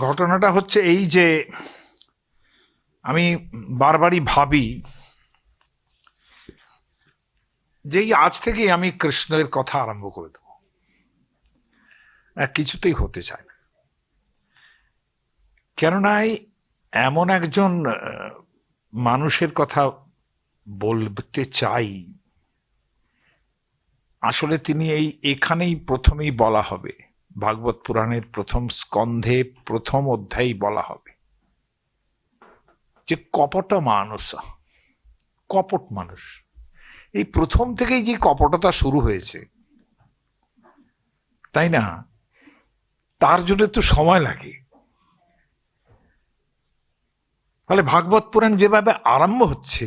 ঘটনাটা হচ্ছে এই যে আমি বারবারই ভাবি যে এই আজ থেকে আমি কৃষ্ণের কথা আরম্ভ করে দেব, কিছুতেই হতে চায় না। কেননা এমন একজন মানুষের কথা বলতে চাই, আসলে তিনি এখানেই প্রথমেই বলা হবে, ভাগবত পুরাণের প্রথম স্কন্ধে প্রথম অধ্যায় বলা হবে যে কপট মানুষ, কপট মানুষ। এই প্রথম থেকেই যে কপটতা শুরু হয়েছে, তাই না? তার জন্য তো সময় লাগে। ফলে ভাগবত পুরাণ যেভাবে আরম্ভ হচ্ছে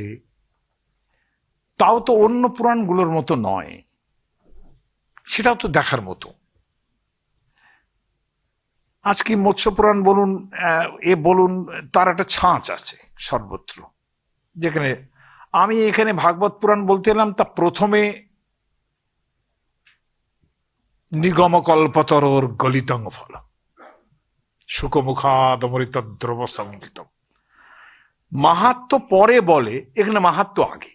তাও তো অন্য পুরাণগুলোর মতো নয়, সেটাও তো দেখার মতো। আজকে মৎস্য পুরাণ বলুন, বলুন, তার একটা ছাঁচ আছে সর্বত্র। যেখানে আমি এখানে ভাগবত পুরাণ বলতে এলাম, তা প্রথমে নিগমকল্পতরোর গলিতং ফল শুকমুখাদমৃত দ্রব সংগীত। মাহাত্ম পরে বলে, এখানে মাহাত্ম আগে।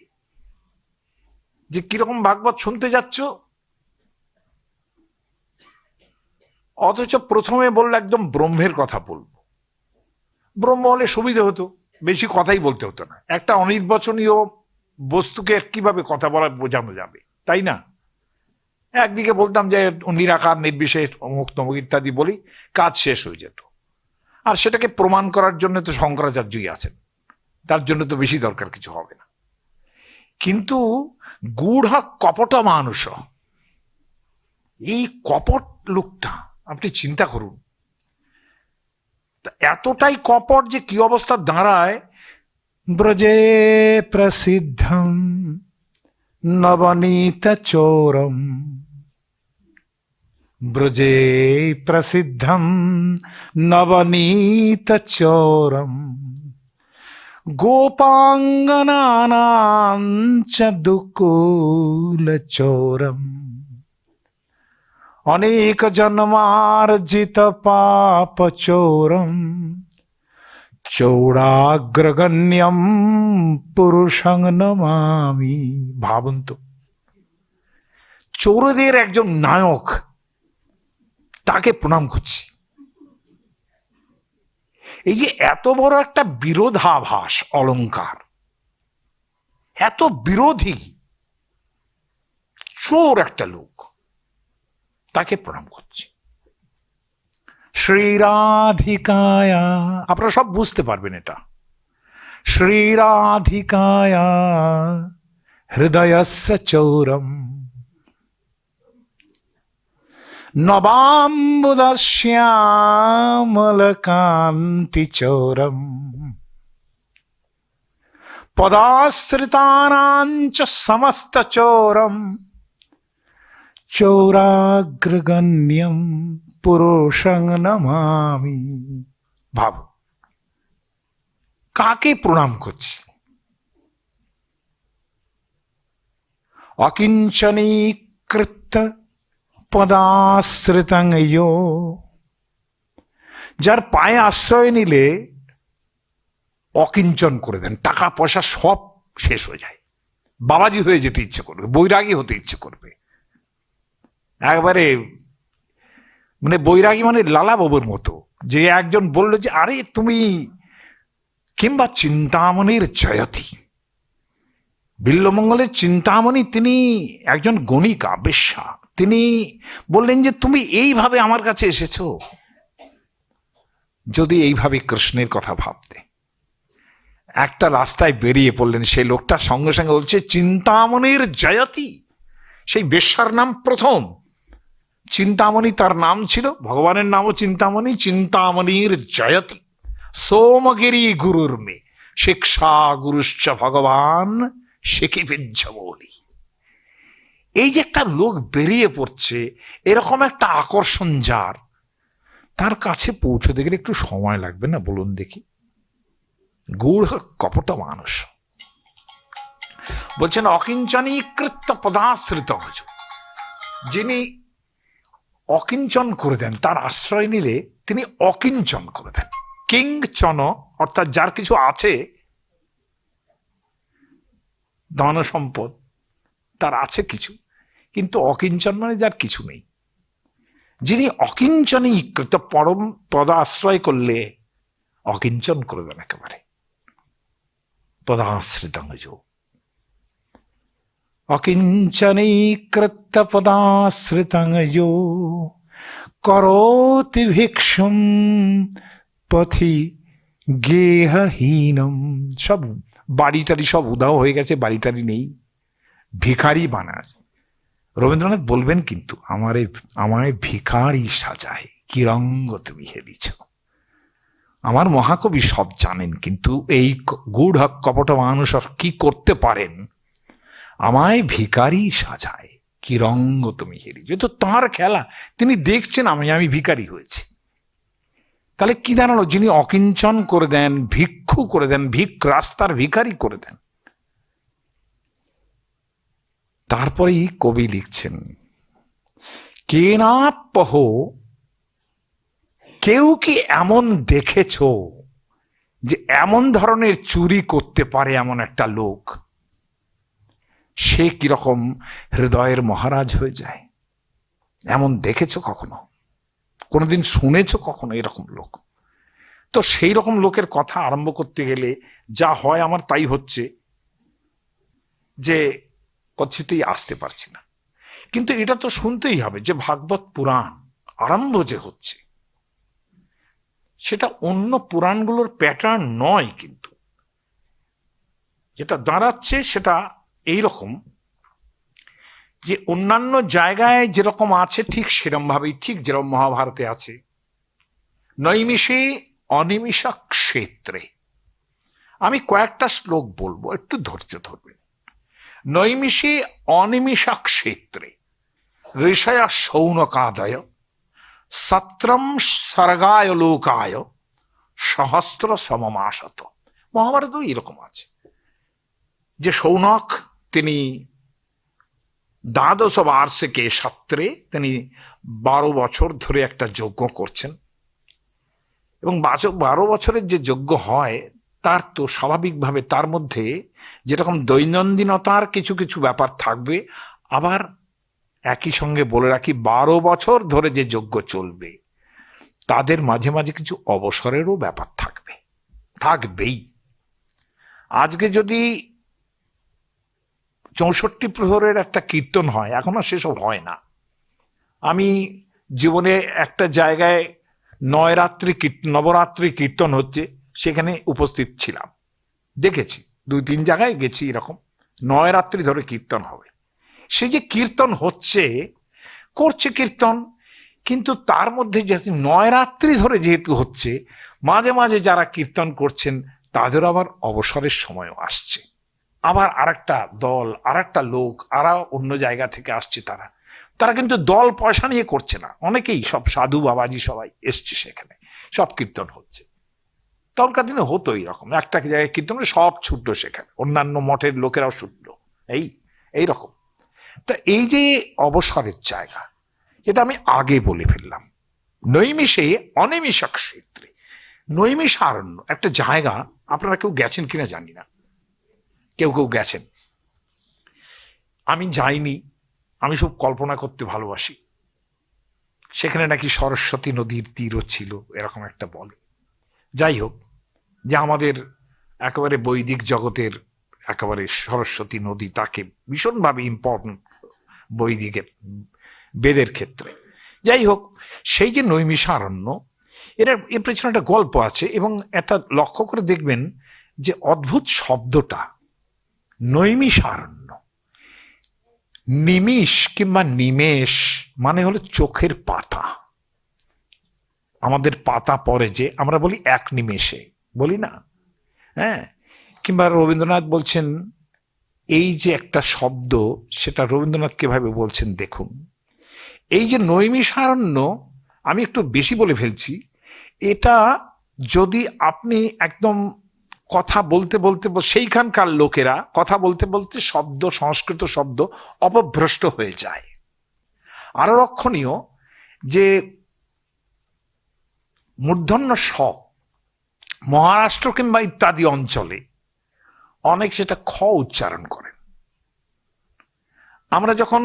যে কিরকম ভাগবত শুনতে যাচ্ছ, অথচ প্রথমে বললো একদম ব্রহ্মের কথা বলবো। ব্রহ্ম হলে সুবিধা হতো, বেশি কথাই বলতে হতো না। একটা অনির্বচনীয় বস্তুকে কিভাবে কথা বলা বোঝানো যাবে, তাই না? একদিকে বলতাম যে নিরাকার, নির্বিশেষ, অমুক তমুক ইত্যাদি বলি, কাজ শেষ হয়ে যেত। আর সেটাকে প্রমাণ করার জন্য তো শঙ্করাচার্যই আছেন, তার জন্য তো বেশি দরকার কিছু হবে না। কিন্তু গূঢ় কপট মানুষ, এই কপট লোকটা আপনি চিন্তা করুন, এতটাই কপট যে কি অবস্থা দাঁড়ায়। ব্রজে প্রসিদ্ধম নবনীত চোরম, ব্রজে প্রসিদ্ধম নবনীত চোরম, গোপাঙ্গনানাং চ দুকুল চোরম, অনেক জন্মার্জিত পাপ চোরম, চৌড়াগ্রগণ্যম পুরুষং নমামি। ভাবুন তো, চোরদের একজন নায়ক, তাকে প্রণাম করছি। এই যে এত বড় একটা বিরোধাভাস অলংকার, এত বিরোধী চোর একটা লোক, তাকে প্রণাম করছি। শ্রীরাধিকায়া, আপনারা সব বুঝতে পারবেন এটা। শ্রীরাধিকায়া হৃদয়স্য চৌরম, নবাম্বুদশ্যামলকান্তি চৌরম, পদাশ্রিতানাঞ্চ সমস্ত চৌরম, চৌরাগ্রগণ্যম পুরুষং নমামি। ভাব, কাকে প্রণাম করছি? অকিঞ্চনীকৃত পদাশ্রিতং ইয়ো, যার পায়ে আশ্রয় নিলে অকিঞ্চন করে দেন, টাকা পয়সা সব শেষ হয়ে যায়, বাবাজি হয়ে যেতে ইচ্ছে করবে, বৈরাগী হতে ইচ্ছে করবে, একবারে মানে বৈরাগী মানে লালা বাবুর মতো। যে একজন বললো যে আরে তুমি, কিংবা চিন্তামণির জয়তী, বিল্বমঙ্গলের চিন্তামণি, তিনি একজন গণিকা, বেশ্যা, তিনি বললেন যে তুমি এইভাবে আমার কাছে এসেছো। যদি এইভাবে কৃষ্ণের কথা ভাবতে, একটা রাস্তায় বেরিয়ে পড়লেন, সেই লোকটা সঙ্গে সঙ্গে বলছে চিন্তামণির জয়তী। সেই বেশ্যার নাম প্রথম চিন্তামণি, তার নাম ছিল, ভগবানের নামও চিন্তামণি। চিন্তামণির জয়তী সোমগিরি গুরুর মে শিক্ষা গুরুশ্চ ভগবান শিখিবেঞ্চ বলি। এই যে একটা লোক বেরিয়ে পড়ছে, এরকম একটা আকর্ষণ যার, তার কাছে পৌঁছতে গেলে একটু সময় লাগবে না বলুন দেখি? গূঢ় কপট মানুষ বলছেন অকিঞ্চনীকৃত পদাশ্রিত, যিনি অকিঞ্চন করে দেন, তার আশ্রয় নিলে তিনি অকিঞ্চন করে দেন। কিংচন অর্থাৎ যার কিছু আছে, ধন সম্পদ তার আছে কিছু, কিন্তু অকিঞ্চন মানে যার কিছু নেই। যিনি অকিঞ্চনই পরম পদ আশ্রয় করলে অকিঞ্চন করে দেন একেবারে। পদাশ্রিতঙ্গজ অকিঞ্চনৈকৃত্য পদাশ্রিতঙ্গজ করোতি ভিক্ষুম পথি গেহহীনম। সব বাড়ি টাড়ি সব উধাও হয়ে গেছে, বাড়ি টাড়ি নেই, ভিখারি বানায়। রবীন্দ্রনাথ বলবেন কিন্তু আমায় ভিখারি সাজায়, কি রঙ্গ তুমি হেরিছ। আমার মহাকবি সব জানেন, কিন্তু এই গূঢ় কপট মানুষ কি করতে পারেন? আমায় ভিখারি সাজায়, কি রঙ্গ তুমি হেরিছ। তো তাঁর খেলা, তিনি দেখছেন আমি ভিখারি হয়েছি। তাহলে কি দাঁড়ালো? যিনি অকিঞ্চন করে দেন, ভিক্ষু করে দেন, রাস্তার ভিখারি করে দেন। তারপরেই কবি লিখছেন, কেনাপহ, কেউ কি এমন দেখেছ যে এমন ধরনের চুরি করতে পারে এমন একটা লোক? সে কিরকম হৃদয়ের মহারাজ হয়ে যায়। এমন দেখেছ কখনো? কোনোদিন শুনেছ কখনো এরকম লোক? তো সেই রকম লোকের কথা আরম্ভ করতে গেলে যা হয় আমার তাই হচ্ছে যে পদ্ধতিই আসতে পারছি না। কিন্তু এটা তো শুনতেই হবে যে ভাগবত পুরাণ আরম্ভ যে হচ্ছে সেটা অন্য পুরাণগুলোর প্যাটার্ন নয়, কিন্তু যেটা দাঁড়াচ্ছে সেটা এইরকম যে অন্যান্য জায়গায় যেরকম আছে ঠিক সেরকম ভাবেই, ঠিক যেরকম মহাভারতে আছে, নৈমিষে অনিমিষা ক্ষেত্রে। আমি কয়েকটা শ্লোক বলবো, একটু ধৈর্য ধরবেন। নৈমিষে অনিমিষা ক্ষেত্রে ঋষয়া শৌনকাদয় সত্রম স্বর্গায় লোকায় সহস্র সমমাসত। মহাভারতও এরকম আছে যে শৌনক তিনি দ্বাদশ বার্ষিকে সত্রে তিনি 12 বছর ধরে একটা যজ্ঞ করছেন, এবং 12 বছরের যে যজ্ঞ হয় তার তো স্বাভাবিকভাবে তার মধ্যে যেরকম দৈনন্দিনতার কিছু কিছু ব্যাপার থাকবে, আবার একই সঙ্গে বলে রাখি 12 বছর ধরে যে যজ্ঞ চলবে তাদের মাঝে মাঝে কিছু অবসরেরও ব্যাপার থাকবেই। আজকে যদি 64 প্রহরের একটা কীর্তন হয়, এখন আর সেসব হয় না। আমি জীবনে একটা জায়গায় নবরাত্রি কীর্তন হচ্ছে, সেখানে উপস্থিত ছিলাম, দেখেছি, 2-3 জায়গায় গেছি, এরকম 9 রাত্রি ধরে কীর্তন হবে। সে যে কীর্তন করছে কীর্তন, কিন্তু তার মধ্যে যেহেতু 9 রাত্রি ধরে যেহেতু হচ্ছে, মাঝে মাঝে যারা কীর্তন করছেন তাদের আবার অবসরের সময়ও আসছে। আবার আরেকটা দল, আরেকটা লোক, অন্য জায়গা থেকে আসছে, তারা কিন্তু দল পয়সা নিয়ে করছে না, অনেকেই সব সাধু বাবাজি সবাই এসছে, সেখানে সব কীর্তন হচ্ছে। তখনকার দিনে হতো এইরকম, একটা জায়গায় কীর্তন সব ছুটলো, সেখানে অন্যান্য মঠের লোকেরাও ছুটলো, এইরকম। তো এই যে অবসরের জায়গা, এটা আমি আগে বলে ফেললাম। নৈমিষে অনিমিষা ক্ষেত্রে, নৈমিষারণ্য একটা জায়গা, আপনারা কেউ গেছেন কিনা জানি না, কেউ গেছেন, আমি যাইনি, আমি সব কল্পনা করতে ভালোবাসি। সেখানে নাকি সরস্বতী নদীর তীরও ছিল, এরকম একটা বলে। যাই হোক, যে আমাদের একেবারে বৈদিক জগতের একেবারে সরস্বতী নদী, তাকে ভীষণভাবে ইম্পর্টেন্ট বৈদিকের বেদের ক্ষেত্রে। যাই হোক, সেই যে নৈমিষারণ্য, এর পেছনে একটা গল্প আছে, এবং একটা লক্ষ্য করে দেখবেন যে অদ্ভুত শব্দটা নৈমিষারণ্য। নিমিষ কিংবা নিমেষ মানে হলো চোখের পাতা। আমাদের পাতা পড়ে যে আমরা বলি এক নিমেষে, বলি না? হ্যাঁ, কিংবা রবীন্দ্রনাথ বলছেন এই যে একটা শব্দ, সেটা রবীন্দ্রনাথ কিভাবে বলছেন দেখুন। এই যে নৈমিষারণ্য, আমি একটু বেশি বলে ফেলছি, এটা যদি আপনি একদম কথা বলতে বলতে, সেইখানকার লোকেরা কথা বলতে বলতে সংস্কৃত শব্দ অপভ্রষ্ট হয়ে যায়। আরো লক্ষণীয়, যে মূর্ধন্য স মহারাষ্ট্র কিংবা ইত্যাদি অঞ্চলে অনেক সেটা খ উচ্চারণ করেন। আমরা যখন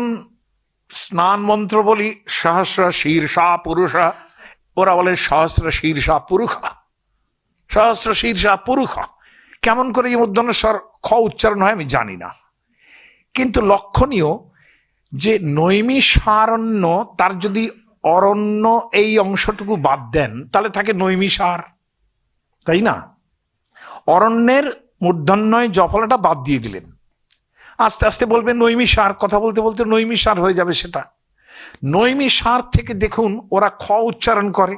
স্নান মন্ত্র বলি সহস্র শীর্ষা পুরুষা, ওরা বলে সহস্র শীর্ষা পুরুষা, সহস্র শীর্ষা পুরুষা। কেমন করে এই মূর্ধন্য স্বর খ উচ্চারণ হয় আমি জানি না, কিন্তু লক্ষণীয় যে নৈমিষারণ্য, তার যদি অরণ্য এই অংশটুকু বাদ দেন তাহলে থাকে নৈমিষার, তাই না? অরণ্যের মূর্ধন্যয় জফলাটা বাদ দিয়ে দিলেন, আস্তে আস্তে বলবেন নৈমিষার, কথা বলতে বলতে নৈমিষার হয়ে যাবে সেটা। নৈমিষার থেকে দেখুন ওরা খ উচ্চারণ করে,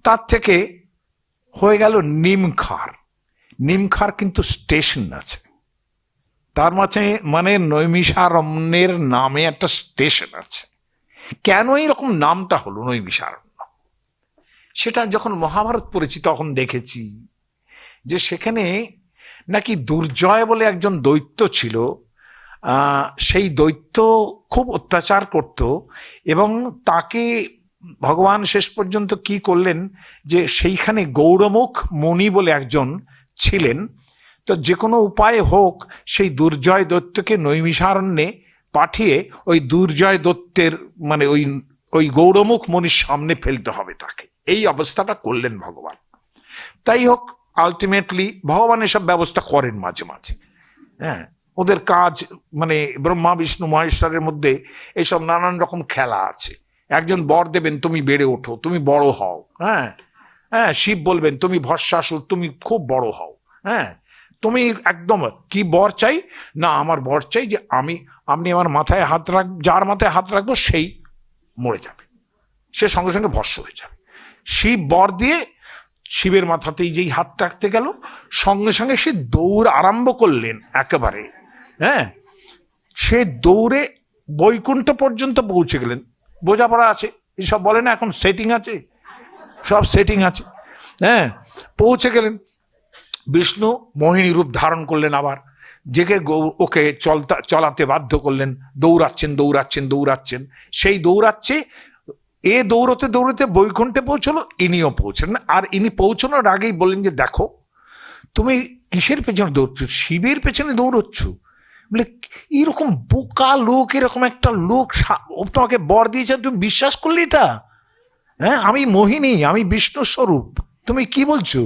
তার থেকে হয়ে গেল নিমখার। নিমখার কিন্তু স্টেশন আছে, তার মাঝে মানে নৈমিষারণ্যের নামে একটা স্টেশন আছে। কেন এইরকম নামটা হলো নৈমিষারণ্য, সেটা যখন মহাভারত পড়েছি তখন দেখেছি যে সেখানে নাকি দুর্জয় বলে একজন দৈত্য ছিল। সেই দৈত্য খুব অত্যাচার করত এবং তাকে ভগবান শেষ পর্যন্ত কি করলেন যে সেইখানে গৌরমুখ মুনি বলে একজন ছিলেন, তো যে কোনো উপায়ে হোক সেই দুর্জয় দৈত্যকে নৈমিষারণ্যে পাঠিয়ে ওই দুর্জয় দৈত্যের মানে ওই গৌরমুখ মুনির সামনে ফেলতে হবে তাকে, এই অবস্থাটা করলেন ভগবান। তাই হোক, আলটিমেটলি ভগবান এসব ব্যবস্থা করেন মাঝে মাঝে। হ্যাঁ, ওদের কাজ মানে ব্রহ্মা বিষ্ণু মহেশ্বরের মধ্যে এইসব নানান রকম খেলা আছে। একজন বর দেবেন তুমি বেড়ে ওঠো, তুমি বড় হও। হ্যাঁ হ্যাঁ, শিব বলবেন তুমি ভস্মাসুর, তুমি খুব বড় হও। হ্যাঁ, তুমি একদম কি বর চাই না, আমার বর চাই যে আপনি আমার মাথায় হাত যার মাথায় হাত রাখবো সেই মরে যাবে, সে সঙ্গে সঙ্গে ভস্ম হয়ে যাবে। শিব বর দিয়ে শিবের মাথাতেই যেই হাত রাখতে গেল সঙ্গে সঙ্গে সে দৌড় আরম্ভ করলেন একেবারে। হ্যাঁ, সে দৌড়ে বৈকুণ্ঠ পর্যন্ত পৌঁছে গেলেন। বোঝাপড়া আছে, এসব বলে না এখন সেটিং আছে, সব সেটিং আছে। হ্যাঁ, পৌঁছে গেলেন। বিষ্ণু মোহিনী রূপ ধারণ করলেন, আবার জেগে ওকে চলাতে বাধ্য করলেন। দৌড়াচ্ছেন দৌড়াচ্ছেন দৌড়াচ্ছেন, সেই দৌড়াচ্ছে, এ দৌড়তে দৌড়তে বৈকুণ্ঠে পৌঁছলো, ইনিও পৌঁছলেন। আর ইনি পৌঁছানোর আগেই বললেন যে দেখো তুমি কিসের পেছনে দৌড়চ্ছ, শিবের পেছনে দৌড়চ্ছ। বলে এরকম বোকা লোক, এরকম একটা লোক তোমাকে বর দিয়েছে, তুমি বিশ্বাস করলে এটা? হ্যাঁ, আমি মোহিনী, আমি বিষ্ণু স্বরূপ, তুমি কি বলছো?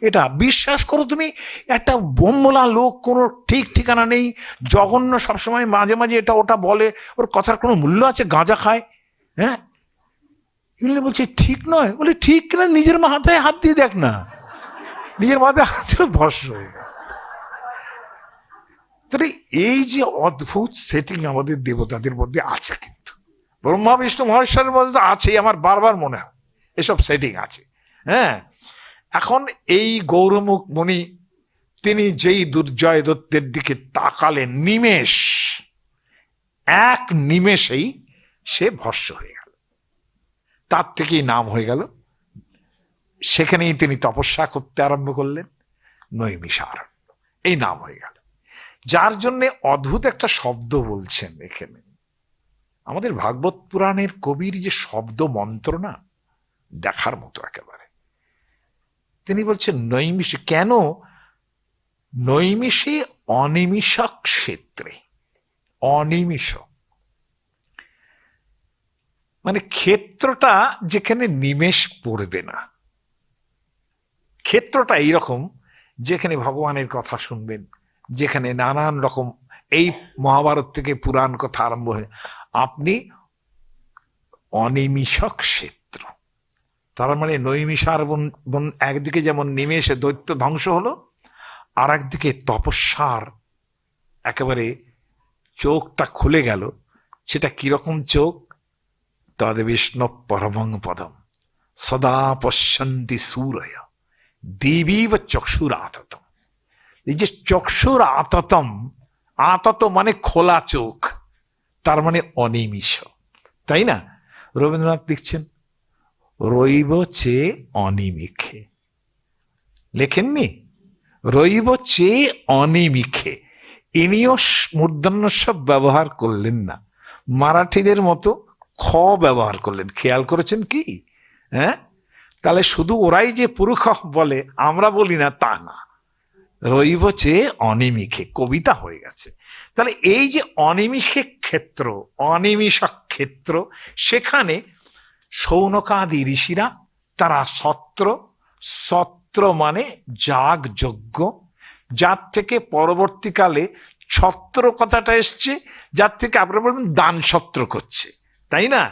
এটা বিশ্বাস করো তুমি। একটা বোমলা লোক, কোনো ঠিক ঠিকানা নেই, জঘন্য, সবসময় মাঝে মাঝে এটা ওটা বলে, ওর কথার কোনো মূল্য আছে? গাঁজা খায়। হ্যাঁ, এগুলো বলছে ঠিক নয়। বলে ঠিক কিনা নিজের মাথায় হাত দিয়ে দেখ না, নিজের মাথায় হাত দিলে ভস্ম হয়ে গেল। তাহলে এই যে অদ্ভুত সেটিং আমাদের দেবতাদের মধ্যে আছে, কিন্তু ব্রহ্মা বিষ্ণু মহেশ্বরের মধ্যে তো আছেই, আমার বারবার মনে হয় এসব সেটিং আছে। হ্যাঁ, এখন এই গৌরমুখ মুনি তিনি যেই দুর্জয় দত্তের দিকে তাকালেন, এক নিমেষেই সে ভস্ম হয়ে গেল। তার থেকেই নাম হয়ে গেল, সেখানেই তিনি তপস্যা করতে আরম্ভ করলেন, নৈমিষারণ্য এই নাম হয়ে গেল। যার জন্যে অদ্ভুত একটা শব্দ বলছেন এখানে। আমাদের ভাগবত পুরাণের কবির যে শব্দ মন্ত্র না, দেখার মতো একেবারে। তিনি বলছেন নৈমিষে, কেন নৈমিষে অনিমিষ ক্ষেত্রে, অনিমিষ মানে ক্ষেত্রটা যেখানে নিমেষ পড়বে না। ক্ষেত্রটা এইরকম যেখানে ভগবানের কথা শুনবেন, যেখানে নানান রকম এই মহাভারত থেকে পুরাণ কথা আরম্ভ হয়ে আপনি অনিমিষ ক্ষেত্র। তার মানে নৈমিষার বন একদিকে যেমন নিমেষে দৈত্য ধ্বংস হলো, আর একদিকে তপস্যার একেবারে চোখটা খুলে গেল। সেটা কিরকম চোখ? তদ বিষ্ণু পরমং পদম সদা পশ্যন্তি সূরয় দেবীব চক্ষুর আততম। এই যে চক্ষুর আততম, আতত মানে খোলা চোখ, তার মানে অনিমিষ, তাই না? রবীন্দ্রনাথ লিখছেন রৈব চেয়ে অনিমিখে, লেখেননি? রৈব চেয়ে অনিমিখে। ইনিও মূর্ধন্য সব ব্যবহার করলেন না, মারাঠিদের মতো খ ব্যবহার করলেন, খেয়াল করেছেন কি? হ্যাঁ, তাহলে শুধু ওরাই যে পুরুষ বলে আমরা বলি না তা না। রইব চেয়ে অনিমিষে কবিতা হয়ে গেছে। তাহলে এই যে অনিমিষে ক্ষেত্র, অনিমিষক ক্ষেত্র, সেখানে শৌনকাদি ঋষিরা তারা সত্র, সত্র মানে যাগ যজ্ঞ, যার থেকে পরবর্তীকালে ছত্র কথাটা এসছে, যার থেকে আপনারা বলবেন দান ছত্র করছে, তাই না?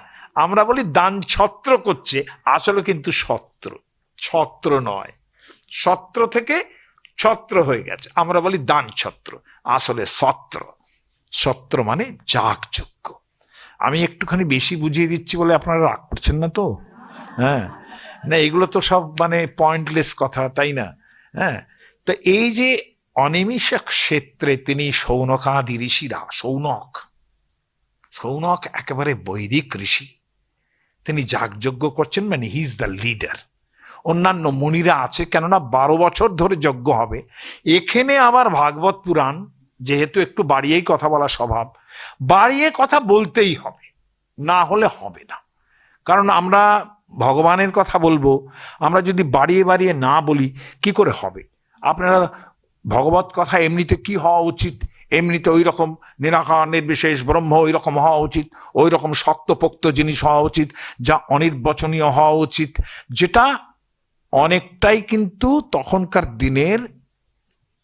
আমরা বলি দান ছত্র করছে, আসলে কিন্তু সত্র, ছত্র নয়, সত্র থেকে ছত্র হয়ে গেছে, আমরা বলি দান ছত্র, আসলে সত্র। সত্র মানে যাগযজ্ঞ। আমি একটুখানি বেশি বুঝিয়ে দিচ্ছি বলে আপনারা রাগ করছেন না তো? হ্যাঁ, না এগুলো তো সব মানে পয়েন্টলেস কথা, তাই না? হ্যাঁ, তো এই যে অনিমিষক ক্ষেত্রে তিনি শৌনকাদি ঋষিরা, শৌনক একেবারে বৈদিক ঋষি, তিনি যাগযজ্ঞ করছেন, মানে হি ইজ দ্য লিডার। অন্যান্য মুনিরা আছে, কেননা 12 বছর ধরে যজ্ঞ হবে। এখানে আবার ভাগবত পুরাণ, যেহেতু একটু বাড়িয়েই কথা বলা স্বভাব, বাড়িয়ে কথা বলতেই হবে, না হলে হবে না। কারণ আমরা ভগবানের কথা বলবো, আমরা যদি বাড়িয়ে বাড়িয়ে না বলি কি করে হবে? আপনারা ভগবত কথা এমনিতে কি হওয়া উচিত, এমনিতে ওই রকম নিরাকার নির্বিশেষ ব্রহ্ম ওই রকম হওয়া উচিত, ওই রকম শক্তপোক্ত জিনিস হওয়া উচিত, যা অনির্বচনীয় হওয়া উচিত, যেটা অনেকটাই কিন্তু তখনকার দিনের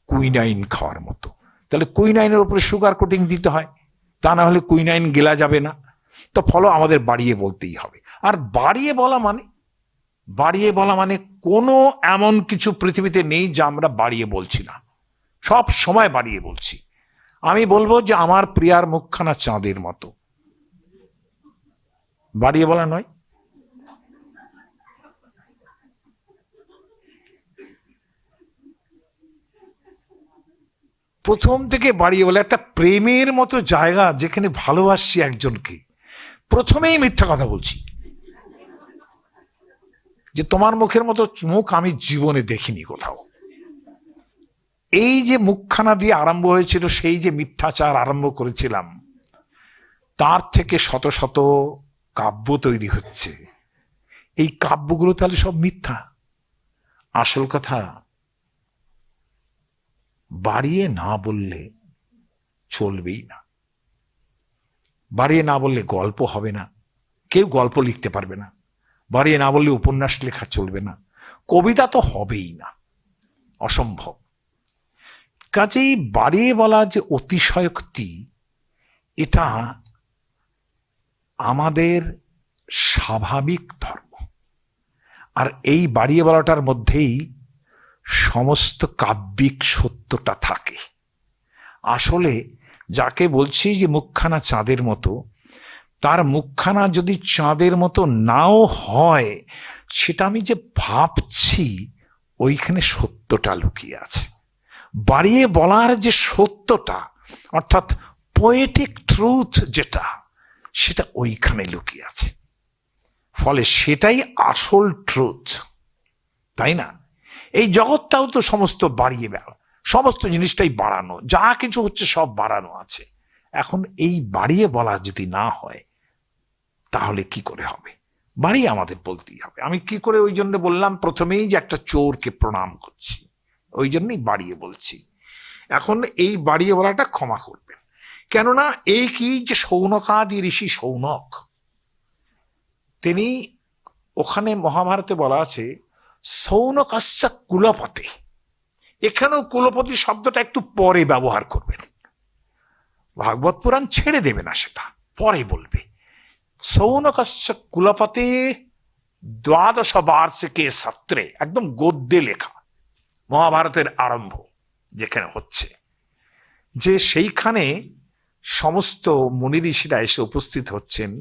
কুইনাইন খাওয়ার মতো। তাহলে কুইনাইনের উপরে সুগার কোটিং দিতে হয়, তা না হলে কুইনাইন গেলা যাবে না। তো ফলো আমাদের বাড়িয়ে বলতেই হবে। আর বাড়িয়ে বলা মানে কোনো এমন কিছু পৃথিবীতে নেই যা আমরা বাড়িয়ে বলছি না, সব সময় বাড়িয়ে বলছি। আমি বলবো যে আমার প্রিয়ার মুখখানা চাঁদের মতো, বাড়িয়ে বলা নয়। প্রথম থেকে বাড়িয়ে বলে একটা প্রেমের মতো জায়গা, যেখানে ভালোবাসছি একজনকে, প্রথমেই মিথ্যা কথা বলছি যে তোমার মুখের মতো মুখ আমি জীবনে দেখিনি কোথাও। এই যে মুখখানা দিয়ে আরম্ভ হয়েছিল, সেই যে মিথ্যাচার আরম্ভ করেছিলাম, তার থেকে শত শত কাব্য তৈরি হচ্ছে। এই কাব্যগুলো তাহলে সব মিথ্যা। আসল কথা, বাড়িয়ে না বললে চলবেই না। বাড়িয়ে না বললে গল্প হবে না, কেউ গল্প লিখতে পারবে না। বাড়িয়ে না বললে উপন্যাস লেখা চলবে না, কবিতা তো হবেই না, অসম্ভব। কাজেই বাড়িয়ে বলা যে অতিশয়োক্তি, এটা আমাদের স্বাভাবিক ধর্ম। আর এই বাড়িয়ে বলাটার মধ্যেই সমস্ত কাব্যিক সত্যটা থাকে। আসলে যাকে বলছি যে মুখখানা চাঁদের মতো, তার মুখখানা যদি চাঁদের মতো নাও হয়, সেটা আমি যে ভাবছি ওইখানে সত্যটা লুকিয়ে আছে। বাড়িয়ে বলার যে সত্যটা, অর্থাৎ পোয়েটিক ট্রুথ যেটা, সেটা ওইখানে লুকিয়ে আছে। ফলে সেটাই আসল ট্রুথ, তাই না? এই জগৎটাও তো সমস্ত বাড়িয়ে বেলা, সমস্ত জিনিসটাই বাড়ানো, যা কিছু হচ্ছে সব বাড়ানো আছে। এখন এই বাড়িয়ে বলা যদি না হয়, তাহলে কি করে হবে? বাড়িয়ে আমাদের বলতেই হবে। আমি কি করে ওই জন্য বললাম প্রথমেই যে একটা চোরকে প্রণাম করছি, ওই জন্যই বাড়িয়ে বলছি। এখন এই বাড়িয়ে বলাটা ক্ষমা করবেন, কেননা এই কি যে শৌনকাদি ঋষি শৌনক, তিনি, ওখানে মহাভারতে বলা আছে শৌনকাস্য কুলপতে, এখানেও কুলপতি শব্দটা একটু পরে ব্যবহার করবেন, ভাগবত পুরাণ ছেড়ে দেবে না, সেটা পরে বলবে। শৌনকাস্য কুলপতে 12 বার্ষিকে সত্রে, একদম গদ্যে লেখা মহাভারতের আরম্ভ যেখানে হচ্ছে, যে সেইখানে সমস্ত মুনি ঋষিরা এসে উপস্থিত হচ্ছেন,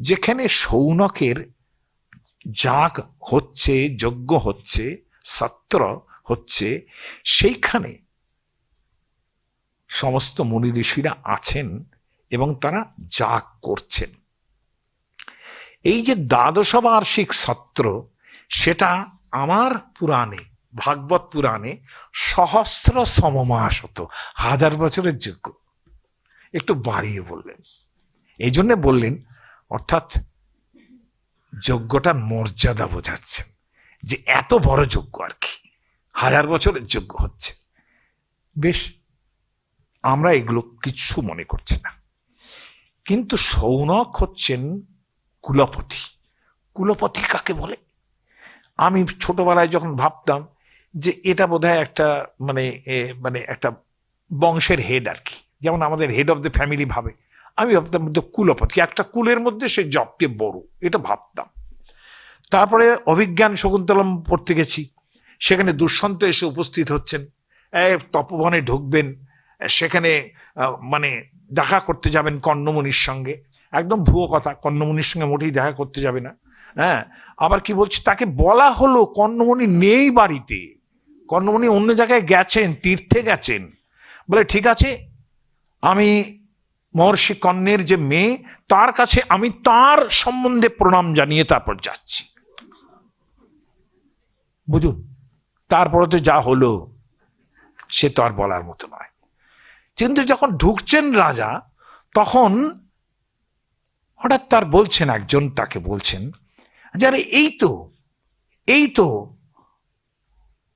যেখানে শৌনকের যাগ হচ্ছে, যজ্ঞ হচ্ছে, সত্র হচ্ছে, সেইখানে সমস্ত মুনি ঋষিরা আছেন এবং তারা যাগ করছেন। এই যে 12 বার্ষিক সত্র, সেটা আমার পুরাণে, ভাগবত পুরাণে সহস্র সমমাস হতো, 1000 বছরের যজ্ঞ। একটু বাড়িয়ে বললেন, এই জন্য বললেন, অর্থাৎ যজ্ঞটার মর্যাদা বোঝাচ্ছেন, যে এত বড় যজ্ঞ আর কি, 1000 বছরের যজ্ঞ হচ্ছে। বেশ, আমরা এগুলো কিছু মনে করছি না। কিন্তু শৌনক হচ্ছেন কুলপতি। কুলপতি কাকে বলে? আমি ছোটবেলায় যখন ভাবতাম যে এটা বোধহয় একটা মানে একটা বংশের হেড আর কি, যেমন আমাদের হেড অফ দ্য ফ্যামিলি ভাবে, আমি ভাবতাম কুলপতি একটা কুলের মধ্যে সে জবকে বড়, এটা ভাবতাম। তারপরে অভিজ্ঞান শকুন্তলম পড়তে গেছি, সেখানে দুষ্যন্ত এসে উপস্থিত হচ্ছেন, তপবনে ঢুকবেন, সেখানে মানে দেখা করতে যাবেন কর্ণমুনির সঙ্গে। একদম ভুয়ো কথা, কর্ণমুনির সঙ্গে মোটেই দেখা করতে যাবে না। হ্যাঁ, আবার কি বলছি, তাকে বলা হলো কর্ণমুনি নেই বাড়িতে, কর্ণমুনি অন্য জায়গায় গেছেন, তীর্থে গেছেন। বলে ঠিক আছে, আমি মহর্ষি কর্ণের যে মেয়ে, তার কাছে আমি তার সম্বন্ধে প্রণাম জানিয়ে তারপর যাচ্ছি। বুঝুন, তারপরে তো যা হলো সে তো আর বলার মতো নয়। কিন্তু যখন ঢুকছেন রাজা, তখন হঠাৎ তার বলছেন, একজন তাকে বলছেন, যারে এই তো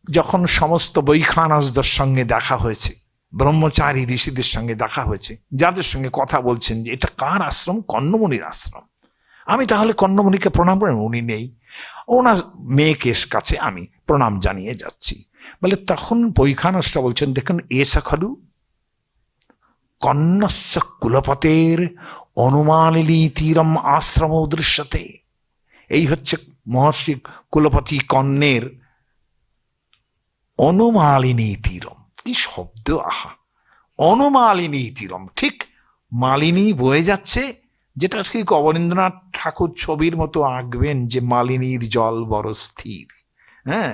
যখন সমস্ত বৈখানসদের সঙ্গে দেখা হয়েছে, ব্রহ্মচারী ঋষিদের সঙ্গে দেখা হয়েছে, যাদের সঙ্গে কথা বলছেন যে এটা কার আশ্রম? কর্ণমুনির আশ্রম। আমি তাহলে কর্ণমুনিকে প্রণাম করেন? উনি নেই, ওনার মেয়েকে কাছে আমি প্রণাম জানিয়ে যাচ্ছি। বলে তখন বৈখানসরা বলছেন, দেখুন এসা খলু কর্ণস্য কুলপতের অনুমালিনী তীরম আশ্রম দৃশ্যতে। এই হচ্ছে মহর্ষি কুলপতি কর্ণের অনুমালিনী তীরম। কি শব্দ! আহা, অনুমালিনী তীরম, ঠিক মালিনী বয়ে যাচ্ছে, যেটা ঠিক অবনীন্দ্রনাথ ঠাকুর ছবির মতো আঁকবেন যে মালিনীর জল বড় স্থির। হ্যাঁ,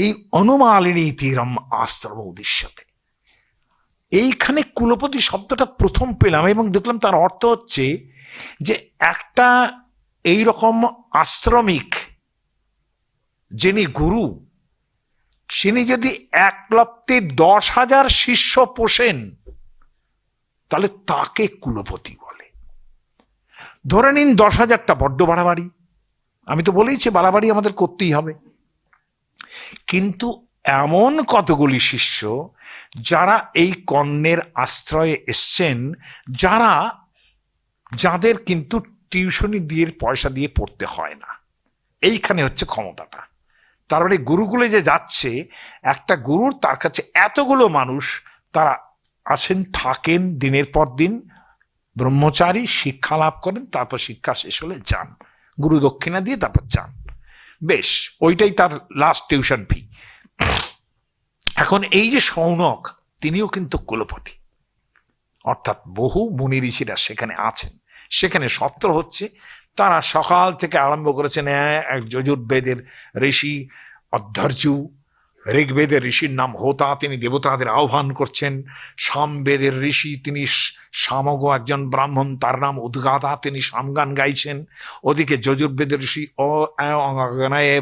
এই অনুমালিনী তীরম আশ্রম উদ্দেশ্যতে, এইখানে কুলপতি শব্দটা প্রথম পেলাম এবং দেখলাম তার অর্থ হচ্ছে যে একটা এইরকম আশ্রমিক যিনি গুরু, তিনি যদি একলপ্তে 10,000 শিষ্য পোষেন তাহলে তাকে কুলপতি বলে। ধরে নিন 10,000টা বড্ড বাড়াবাড়ি, আমি তো বলেইছি বাড়াবাড়ি আমাদের করতেই হবে, কিন্তু এমন কতগুলি শিষ্য যারা এই কর্ণের আশ্রয়ে এসছেন, যাদের কিন্তু টিউশনি দিয়ে পয়সা দিয়ে পড়তে হয় না, এইখানে হচ্ছে ক্ষমতাটা। তার মানে গুরুকুলে যে যাচ্ছে একটা গুরুর, তার কাছে এতগুলো মানুষ তারা আসেন, থাকেন দিনের পর দিন, ব্রহ্মচারী শিক্ষা লাভ করেন, তারপর শিক্ষা শেষ হলে যান, গুরু দক্ষিণা দিয়ে তারপর যান। বেশ, ওইটাই তার লাস্ট টিউশন ফি। এখন এই যে শৌনক, তিনিও কিন্তু কুলপতি, অর্থাৎ বহু মুনি ঋষিরা সেখানে আছেন, সেখানে সত্র হচ্ছে। তারা সকাল থেকে আরম্ভ করেছেন, এক যজুর্বেদের ঋষি অধ্যর্যু, ঋগ্বেদের ঋষির নাম হোতা, তিনি দেবতাদের আহ্বান করছেন। সামবেদের ঋষি, তিনি সামগ, একজন ব্রাহ্মণ, তার নাম উদ্গাতা, তিনি সামগান গাইছেন। ওদিকে যজুর্বেদের ঋষি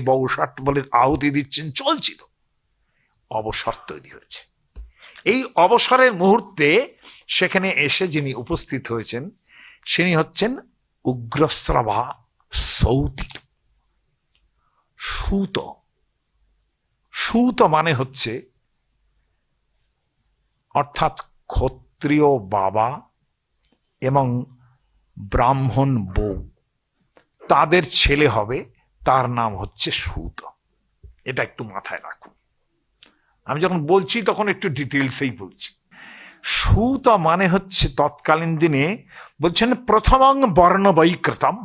বৌষাট বলে আহুতি দিচ্ছেন, চলছিল। অবসর তৈরি হয়েছে। এই অবসরের মুহূর্তে সেখানে এসে যিনি উপস্থিত হয়েছেন, তিনি হচ্ছেন উগ্রশ্রভা সৌতি সূত। সূত মানে হচ্ছে অর্থাৎ ক্ষত্রিয় বাবা এবং ব্রাহ্মণ বউ, তাদের ছেলে হবে, তার নাম হচ্ছে সূত। এটা একটু মাথায় রাখুন, আমি যখন বলছি তখন একটু ডিটেলসেই বলছি। সূত মানে হচ্ছে তৎকালীন দিনে বলছেন প্রথমং বর্ণ বৈকৃতম।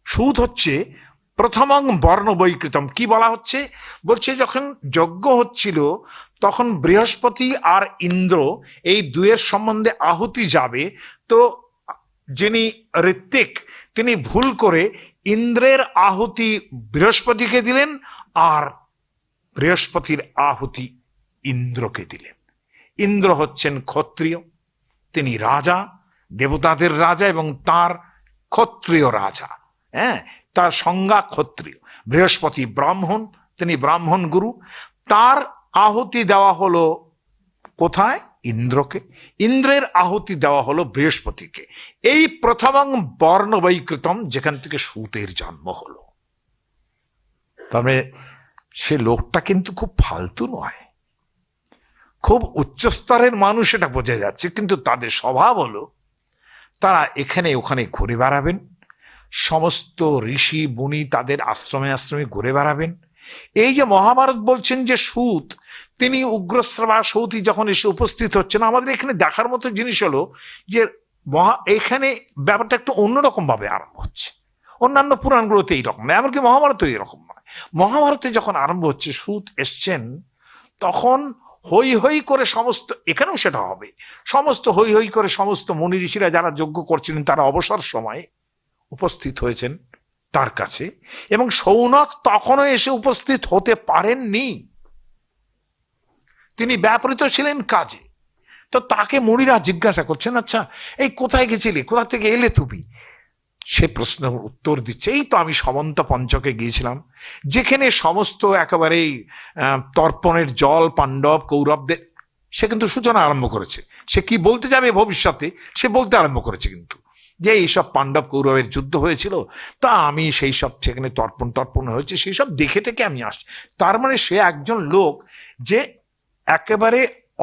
সূত হচ্ছে প্রথমং বর্ণ বৈকৃতম। কি বলা হচ্ছে? বলছে যখন যজ্ঞ হচ্ছিল তখন বৃহস্পতি আর ইন্দ্র এই দুয়ের সম্বন্ধে আহুতি যাবে, তো যিনি ঋত্বিক তিনি ভুল করে ইন্দ্রের আহুতি বৃহস্পতিকে দিলেন, আর বৃহস্পতির আহুতি ইন্দ্রকে দিলেন। ইন্দ্র হচ্ছেন ক্ষত্রিয়, তিনি রাজা, দেবতাদের রাজা এবং তার ক্ষত্রিয় রাজা। হ্যাঁ, তার সংজ্ঞা ক্ষত্রিয়। বৃহস্পতি ব্রাহ্মণ, তিনি ব্রাহ্মণ গুরু। তার আহুতি দেওয়া হলো কোথায়? ইন্দ্রকে, ইন্দ্রের আহুতি দেওয়া হলো বৃহস্পতিকে। এই প্রথমং বর্ণবৈকৃতম, যেখান থেকে সুতের জন্ম হলো। তবে সে লোকটা কিন্তু খুব ফালতু নয়, খুব উচ্চস্তরের মানুষ, এটা বোঝা যাচ্ছে। কিন্তু তাদের স্বভাব হলো তারা এখানে ওখানে ঘুরে বেড়াবেন, সমস্ত ঋষি মুনি তাদের আশ্রমে আশ্রমে ঘুরে বেড়াবেন। এই যে মহাভারত বলছেন যে সুত তিনি উগ্রশ্রবা সৌতি যখন এসে উপস্থিত হচ্ছেন, আমাদের এখানে দেখার মতো জিনিস হলো যে এখানে ব্যাপারটা একটু অন্যরকম ভাবে আরম্ভ হচ্ছে। অন্যান্য পুরাণগুলোতে এইরকম নয়, এমনকি মহাভারত এইরকম নয়। মহাভারতে যখন আরম্ভ হচ্ছে সুত এসছেন, তখন হই হই করে সমস্ত, এখানেও সেটা হবে, সমস্ত হই হই করে সমস্ত মুনি ঋষিরা যারা যজ্ঞ করছিলেন তারা অবসর সময়ে উপস্থিত হয়েছেন তার কাছে, এবং সৌনক তখনও এসে উপস্থিত হতে পারেননি, তিনি ব্যাপৃত ছিলেন কাজে। তো তাকে মুনিরা জিজ্ঞাসা করছেন, আচ্ছা এই কোথায় গেছিলি, কোথা থেকে এলে তুমি? সে প্রশ্নের উত্তর দিচ্ছে, এই তো আমি সমন্ত পঞ্চকে গিয়েছিলাম, যেখানে সমস্ত একেবারেই তর্পণের জল পাণ্ডব কৌরবদের, সে কিন্তু সূচনা আরম্ভ করেছে। সে কি বলতে যাবে ভবিষ্যতে সে বলতে আরম্ভ করেছে, কিন্তু যে এইসব পাণ্ডব কৌরবের যুদ্ধ হয়েছিল, তা আমি সেই সব সেখানে তর্পণ হয়েছে সেই সব দেখে টেকে আমি আসছি। তার মানে সে একজন লোক যে একেবারে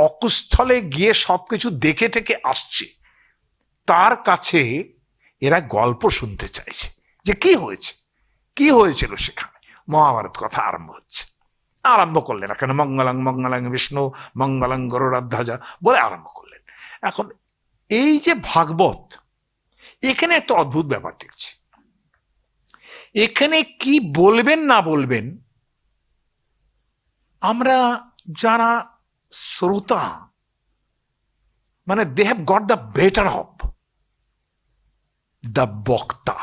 অকুস্থলে গিয়ে সবকিছু দেখে টেকে আসছে। তার কাছে এরা গল্প শুনতে চাইছে যে কি হয়েছে, কি হয়েছিল সেখানে। মহাভারত কথা আরম্ভ হচ্ছে, আরম্ভ করলেন এখানে মঙ্গলং মঙ্গলং বিষ্ণু মঙ্গলং গরুড়ধ্বজা বলে আরম্ভ করলেন। এখন এই যে ভাগবত, এখানে একটা অদ্ভুত ব্যাপার দেখছি। এখানে কি বলবেন না বলবেন, আমরা যারা শ্রোতা, মানে they have got the better of the বক্তা,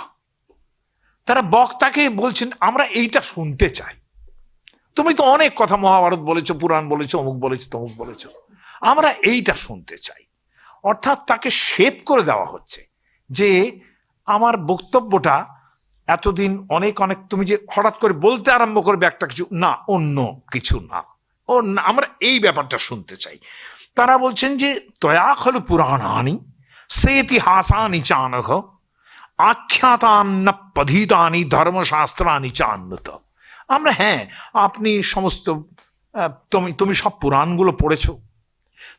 তারা বক্তাকে বলছেন আমরা এইটা শুনতে চাই। তুমি তো অনেক কথা মহাভারত বলেছো, পুরাণ বলেছো, অমুক বলেছো, তমুক বলেছো, আমরা এইটা শুনতে চাই। অর্থাৎ তাকে শেপ করে দেওয়া হচ্ছে যে আমার বক্তব্যটা এতদিন অনেক অনেক, তুমি যে হঠাৎ করে বলতে আরম্ভ করবে একটা কিছু, না অন্য কিছু না, ও না, আমরা এই ব্যাপারটা শুনতে চাই। তারা বলছেন যে তয়া খলু পুরাণানি সে ইতিহাসানি চানঘ আখ্যাতান্ন পথিতানি ধর্মশাস্ত্রানি চান্নত। আমরা, হ্যাঁ আপনি সমস্ত তুমি সব পুরাণগুলো পড়েছো,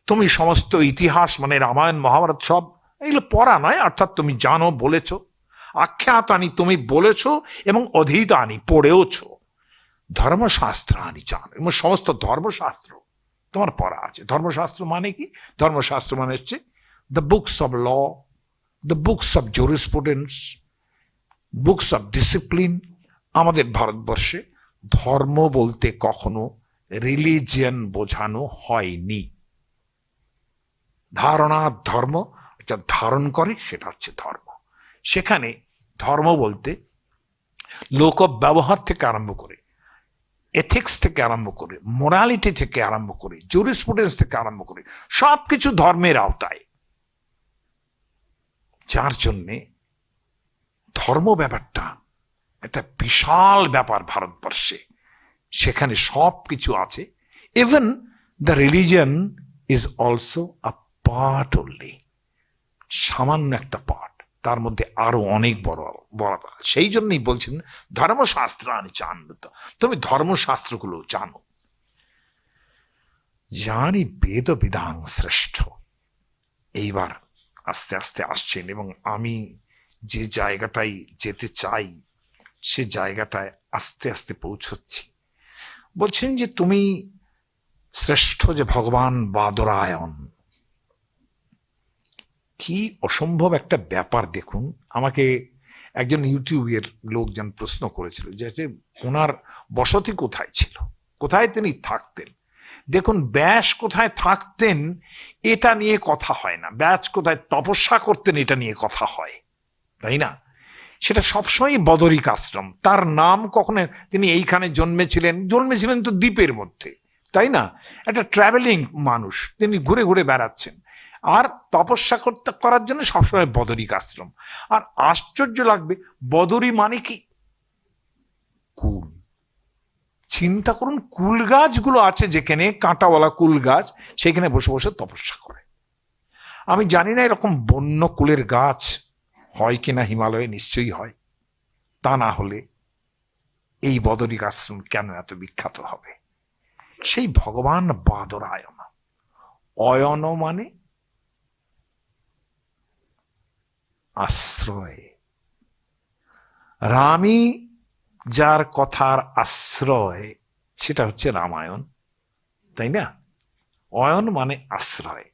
তুমি সমস্ত ইতিহাস মানে রামায়ণ মহাভারত সব এগুলো পড়া নয়, অর্থাৎ তুমি জানো, বলেছো। আখ্যাতানি তুমি বলেছো, এবং অধীতানি পড়েওছো, ধর্মশাস্ত্রানি চান, এবং সমস্ত ধর্মশাস্ত্র তোমার পড়া আছে। ধর্মশাস্ত্র মানে কি? ধর্মশাস্ত্র মানে হচ্ছে the books of law, the books of jurisprudence, books of discipline. আমাদের ভারতবর্ষে ধর্ম বলতে কখনো রিলিজিয়ান বোঝানো হয়নি। ধারণা ধর্ম, যা ধারণ করে সেটা হচ্ছে ধর্ম। সেখানে ধর্ম বলতে লোক ব্যবহার থেকে আরম্ভ করে, এথিক্স থেকে আরম্ভ করে, মোরালিটি থেকে আরম্ভ করে, জুরিসপ্রুডেন্স থেকে আরম্ভ করে সবকিছু ধর্মের আওতায়। যার জন্যে ধর্ম ব্যাপারটা একটা বিশাল ব্যাপার ভারতবর্ষে, সেখানে সব কিছু আছে। Even the religion is also a part only, সামান্য একটা পার্ট, তার মধ্যে আরো অনেক বড় বড়। সেই জন্যই বলছেন ধর্মশাস্ত্র আমি জানত, তুমি ধর্মশাস্ত্রগুলো জানো। জানি বেদ বিধান শ্রেষ্ঠ। এইবার আস্তে আস্তে আসছেন, এবং আমি যে জায়গাটায় যেতে চাই সে জায়গাটায় আস্তে আস্তে পৌঁছচ্ছি। বলছেন যে তুমি শ্রেষ্ঠ, যে ভগবান বাদরায়ণ। কি অসম্ভব একটা ব্যাপার দেখুন। আমাকে একজন ইউটিউবের লোকজন প্রশ্ন করেছিল যে ওনার বসতি কোথায় ছিল, কোথায় তিনি থাকতেন। দেখুন, ব্যাস কোথায় থাকতেন এটা নিয়ে কথা হয় না, ব্যাস কোথায় তপস্যা করতেন এটা নিয়ে কথা হয়, তাই না? সেটা সবসময় বদরিক আশ্রম। তার নাম কখনো, তিনি এইখানে জন্মেছিলেন তো দ্বীপের মধ্যে, তাই না? একটা ট্রাভেলিং মানুষ, তিনি ঘুরে ঘুরে বেড়াচ্ছেন, আর তপস্যা করার জন্য সবসময় বদরিক আশ্রম। আর আশ্চর্য লাগবে, বদরি মানে কি? কুল, চিন্তা করুন, কুল গাছগুলো আছে যেখানে, কাঁটাওয়ালা কুল গাছ, সেখানে বসে বসে তপস্যা করে। আমি জানি না এরকম বন্য কুলের গাছ হয় কিনা হিমালয়ে, নিশ্চয়ই হয়। তা না হলে এই বদরিক আশ্রম কেন এত বিখ্যাত হবে? সেই ভগবান বাদরায়ন। অয়ন মানে আশ্রয়। রামই যার কথার আশ্রয়, সেটা হচ্ছে রামায়ণ, তাই না? অয়ন মানে আশ্রয়।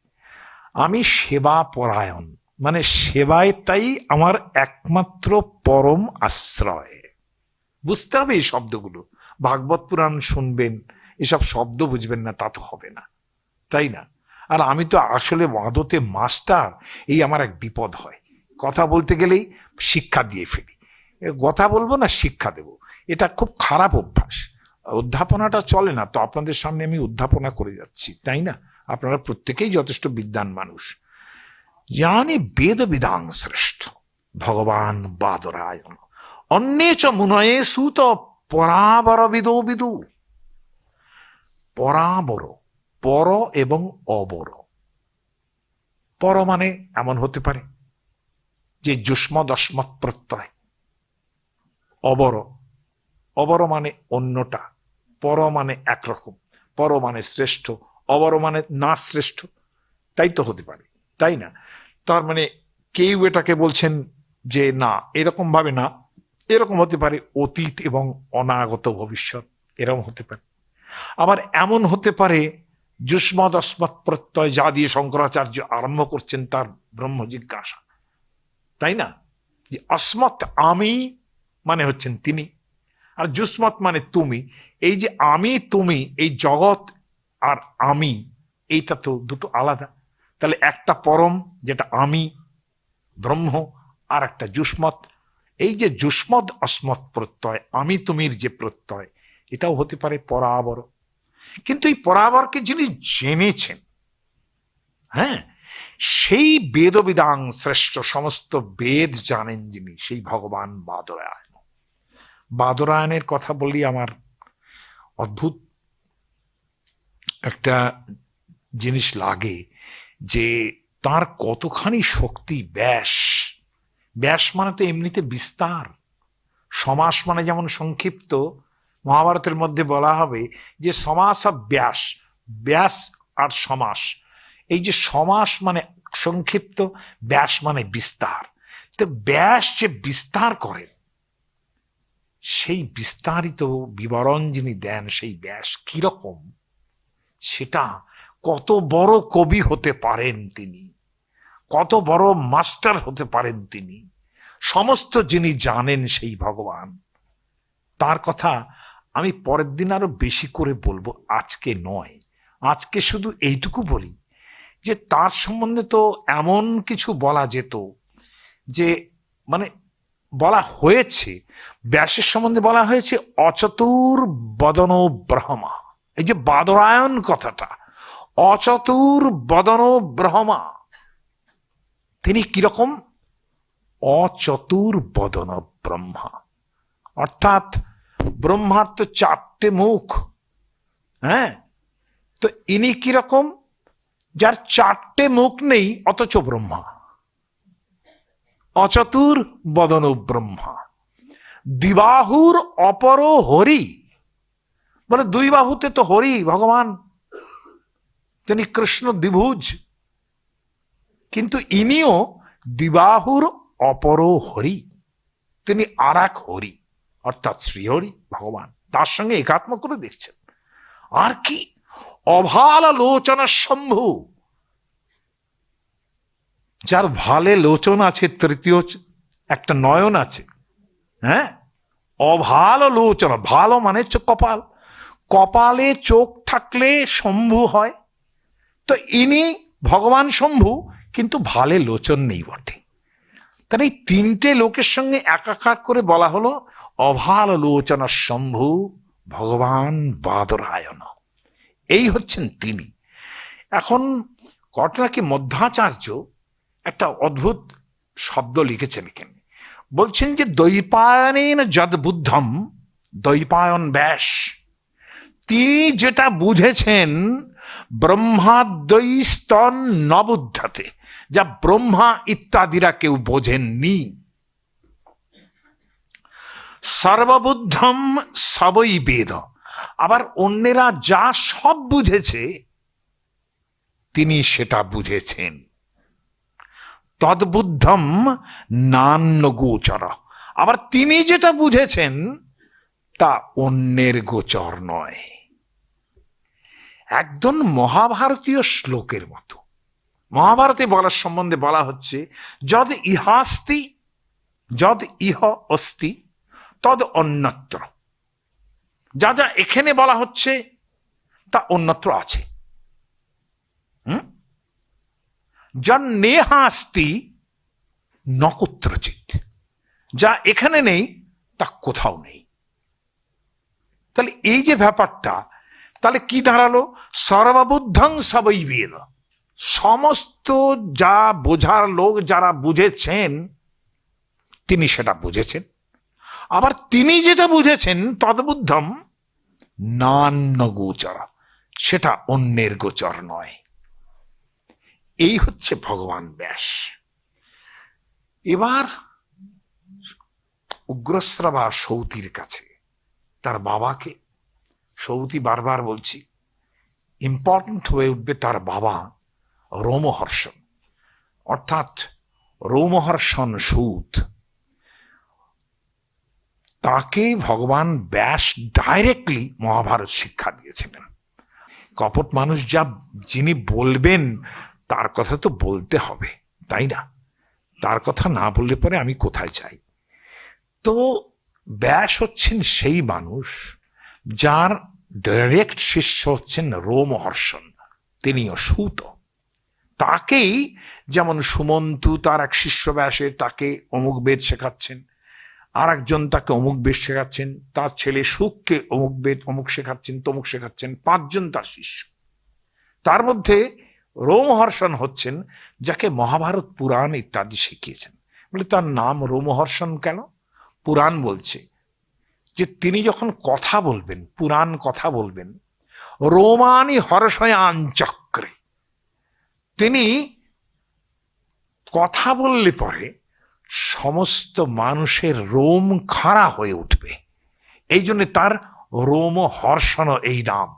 আমি সেবা পরায়ণ, মানে সেবায়টাই আমার একমাত্র পরম আশ্রয়। বুঝতে হবে এই শব্দগুলো। ভাগবত পুরাণ শুনবেন, এসব শব্দ বুঝবেন না তা তো হবে না, তাই না? আর আমি তো আসলে আদতে মাস্টার, এই আমার এক বিপদ হয়। কথা বলতে গেলেই শিক্ষা দিয়ে ফেলি। কথা বলবো না, শিক্ষা দেব, এটা খুব খারাপ অভ্যাস। অধ্যাপনাটা চলে না, তো আপনাদের সামনে আমি অধ্যাপনা করে যাচ্ছি, তাই না? আপনারা প্রত্যেকেই যথেষ্ট বিদ্বান মানুষ। জানি বেদ বিদাং শ্রেষ্ঠ ভগবান বাদরায়ণ, অন্যে চ মুনয়ে সুত পরাবর বিদো বিদু। পরাবর, পর এবং অবর। পর মানে এমন হতে পারে যে যুষ্মদ অস্মৎ প্রত্যয়। অবর, অবর মানে অন্যটা। পর মানে একরকম। পর মানে শ্রেষ্ঠ, অবর মানে না শ্রেষ্ঠ, তাই তো হতে পারে, তাই না? তার মানে কেউ এটাকে বলছেন যে না, এরকম ভাবে না, এরকম হতে পারে অতীত এবং অনাগত ভবিষ্যৎ, এরকম হতে পারে। আবার এমন হতে পারে যুষ্মদ অস্মৎ প্রত্যয়, যা দিয়ে শঙ্করাচার্য আরম্ভ করছেন তার ব্রহ্ম জিজ্ঞাসা, তাই না? যে অস্মৎ আমি মানে হচ্ছেন তিনি, আর যুষ্মৎ মানে তুমি। এই যে আমি তুমি, এই জগৎ আর আমি, এইটা তো দুটো আলাদা। তাহলে একটা পরম যেটা আমি ব্রহ্ম, আর একটা যুষ্মৎ। এই যে যুষ্মদ অস্মৎ প্রত্যয়, আমি তুমির যে প্রত্যয়, এটাও হতে পারে পরাবর। কিন্তু এই পরাবরকে যিনি জেনেছেন, হ্যাঁ, সেই বেদবিদাং শ্রেষ্ঠ, সমস্ত বেদ জানেন যিনি, সেই ভগবান বাদরায়ণ। বাদরায়ণের কথা বলি, আমার অদ্ভুত একটা জিনিস লাগে যে তার কতখানি শক্তি। ব্যাস, ব্যাস মানে তো এমনিতে বিস্তার। সমাস মানে যেমন সংক্ষিপ্ত, মহাভারতের মধ্যে বলা হবে যে সমাস ব্যাস, ব্যাস আর সমাস। এই যে সমাস মানে সংক্ষিপ্ত, ব্যাস মানে বিস্তার। তো ব্যাস যে বিস্তার করেন, সেই বিস্তারিত বিবরণ যিনি দেন, সেই ব্যাস কিরকম, সেটা কত বড় কবি হতে পারেন তিনি, কত বড় মাস্টার হতে পারেন তিনি, সমস্ত যিনি জানেন সেই ভগবান। তার কথা আমি পরের দিন আরো বেশি করে বলবো, আজকে নয়। আজকে শুধু এইটুকু বলি যে তার সম্বন্ধে তো এমন কিছু বলা যেত, যে মানে বলা হয়েছে, ব্যাসের সম্বন্ধে বলা হয়েছে অচতুর বদন ব্রহ্মা। এই যে বাদরায়ণ কথাটা, অচতুর বদন ব্রহ্মা, তিনি কিরকম? অচতুর বদন ব্রহ্মা, অর্থাৎ ব্রহ্মার তো 4টে মুখ, হ্যাঁ, তো ইনি কিরকম? যার 4টে মুখ নেই অথচ ব্রহ্মা। অচতুর বদন ব্রহ্মা, দ্বিবাহুর অপর হরি, মানে 2 বাহুতে তো হরি ভগবান, তিনি কৃষ্ণ দ্বিভুজ, কিন্তু ইনিও দ্বিবাহুর অপর হরি, তিনি আর এক হরি, অর্থাৎ শ্রীহরি ভগবান, তার সঙ্গে একাত্ম করে দেখছেন। আর কি? অভাল লোচন শম্ভু, যার ভালে লোচন আছে, তৃতীয় একটা নয়ন আছে, হ্যাঁ, অভাল লোচন, ভালো মানে কপাল, কপালে চোখ থাকলে শম্ভু হয়। তো ইনি ভগবান শম্ভু, কিন্তু ভালে লোচন নেই বটে। তাহলে এই 3টে লোকের সঙ্গে একাকার করে বলা হলো অভাল লোচন শম্ভু ভগবান বাদরায়ণ। এই হচ্ছেন তিনি। এখন ঘটনা কি, মধ্বাচার্য একটা অদ্ভুত শব্দ লিখেছেন এখানে, বলছেন যে দ্বৈপায়নেন যদ বুদ্ধম, দ্বৈপায়ন ব্যাস, তিনি যেটা বুঝেছেন ব্রহ্মাদ্বৈস্তন নবুদ্ধতে, যা ব্রহ্মা ইত্যাদিরা কেউ বোঝেননি। সর্ববুদ্ধম সবই বেদ, আবার অন্যেরা যা সব বুঝেছে তিনি সেটা বুঝেছেন। তদ্বুদ্ধম নান্য গোচর, আবার তিনি যেটা বুঝেছেন তা অন্যের গোচর নয়। একদম মহাভারতীয় শ্লোকের মতো। মহাভারতে বলার সম্বন্ধে বলা হচ্ছে যদ ইহাস্তি যদ ইহ অস্তি তদ অন্যত্র, যা যা এখানে বলা হচ্ছে তা অন্যত্র আছে। যন নেহাস্তি নকুত্রচিত, যা এখানে নেই তা কোথাও নেই। তাহলে এই যে ব্যাপারটা, তাহলে কি দাঁড়ালো? সর্ববুদ্ধং সবই বেদ, সমস্ত যা বোঝার লোক যারা বুঝেছেন তিনি সেটা বুঝেছেন, আবার তিনি যেটা বুঝেছেন তদ্বুদ্ধম নান্য গোচর, সেটা অন্যের গোচর নয়। এই হচ্ছে ভগবান ব্যাস। এবার উগ্রশ্রবা সৌতির কাছে তার বাবাকে, সৌতি বারবার বলছি ইম্পর্টেন্ট হয়ে উঠবে তার বাবা রোমহর্ষণ, অর্থাৎ রোমহর্ষণ সূত, তাকে ভগবান ব্যাস ডাইরেক্টলি মহাভারত শিক্ষা দিয়েছিলেন। কপট মানুষ যা যিনি বলবেন তার কথা তো বলতে হবে, তাই না? তার কথা না বললে পরে আমি কোথায় যাই? তো ব্যাস হচ্ছেন সেই মানুষ যার ডাইরেক্ট শিষ্য হচ্ছেন রোমহর্ষণ, তিনিও সূত। তাকেই যেমন সুমন্তু তার এক শিষ্য ব্যাসে তাকে অমুক বেদ শেখাচ্ছেন, আর একজন তাকে অমুক বেদ শেখাচ্ছেন, তার ছেলে সুখকে অমুক বেদ অমুক শেখাচ্ছেন, তমুক শেখাচ্ছেন, 5 জন তার শিষ্য। তার মধ্যে রোমহর্ষণ হচ্ছেন যাকে মহাভারত পুরাণ ইত্যাদি শিখিয়েছেন। বলে তার নাম রোমহর্ষণ কেন? পুরাণ বলছে যে তিনি যখন কথা বলবেন, পুরাণ কথা বলবেন, রোমানি হর্ষয়ান চক্রে, তিনি কথা বললে পরে সমস্ত মানুষের রোম খাড়া হয়ে উঠবে, এই জন্য তার রোমহর্ষণ এই নাম।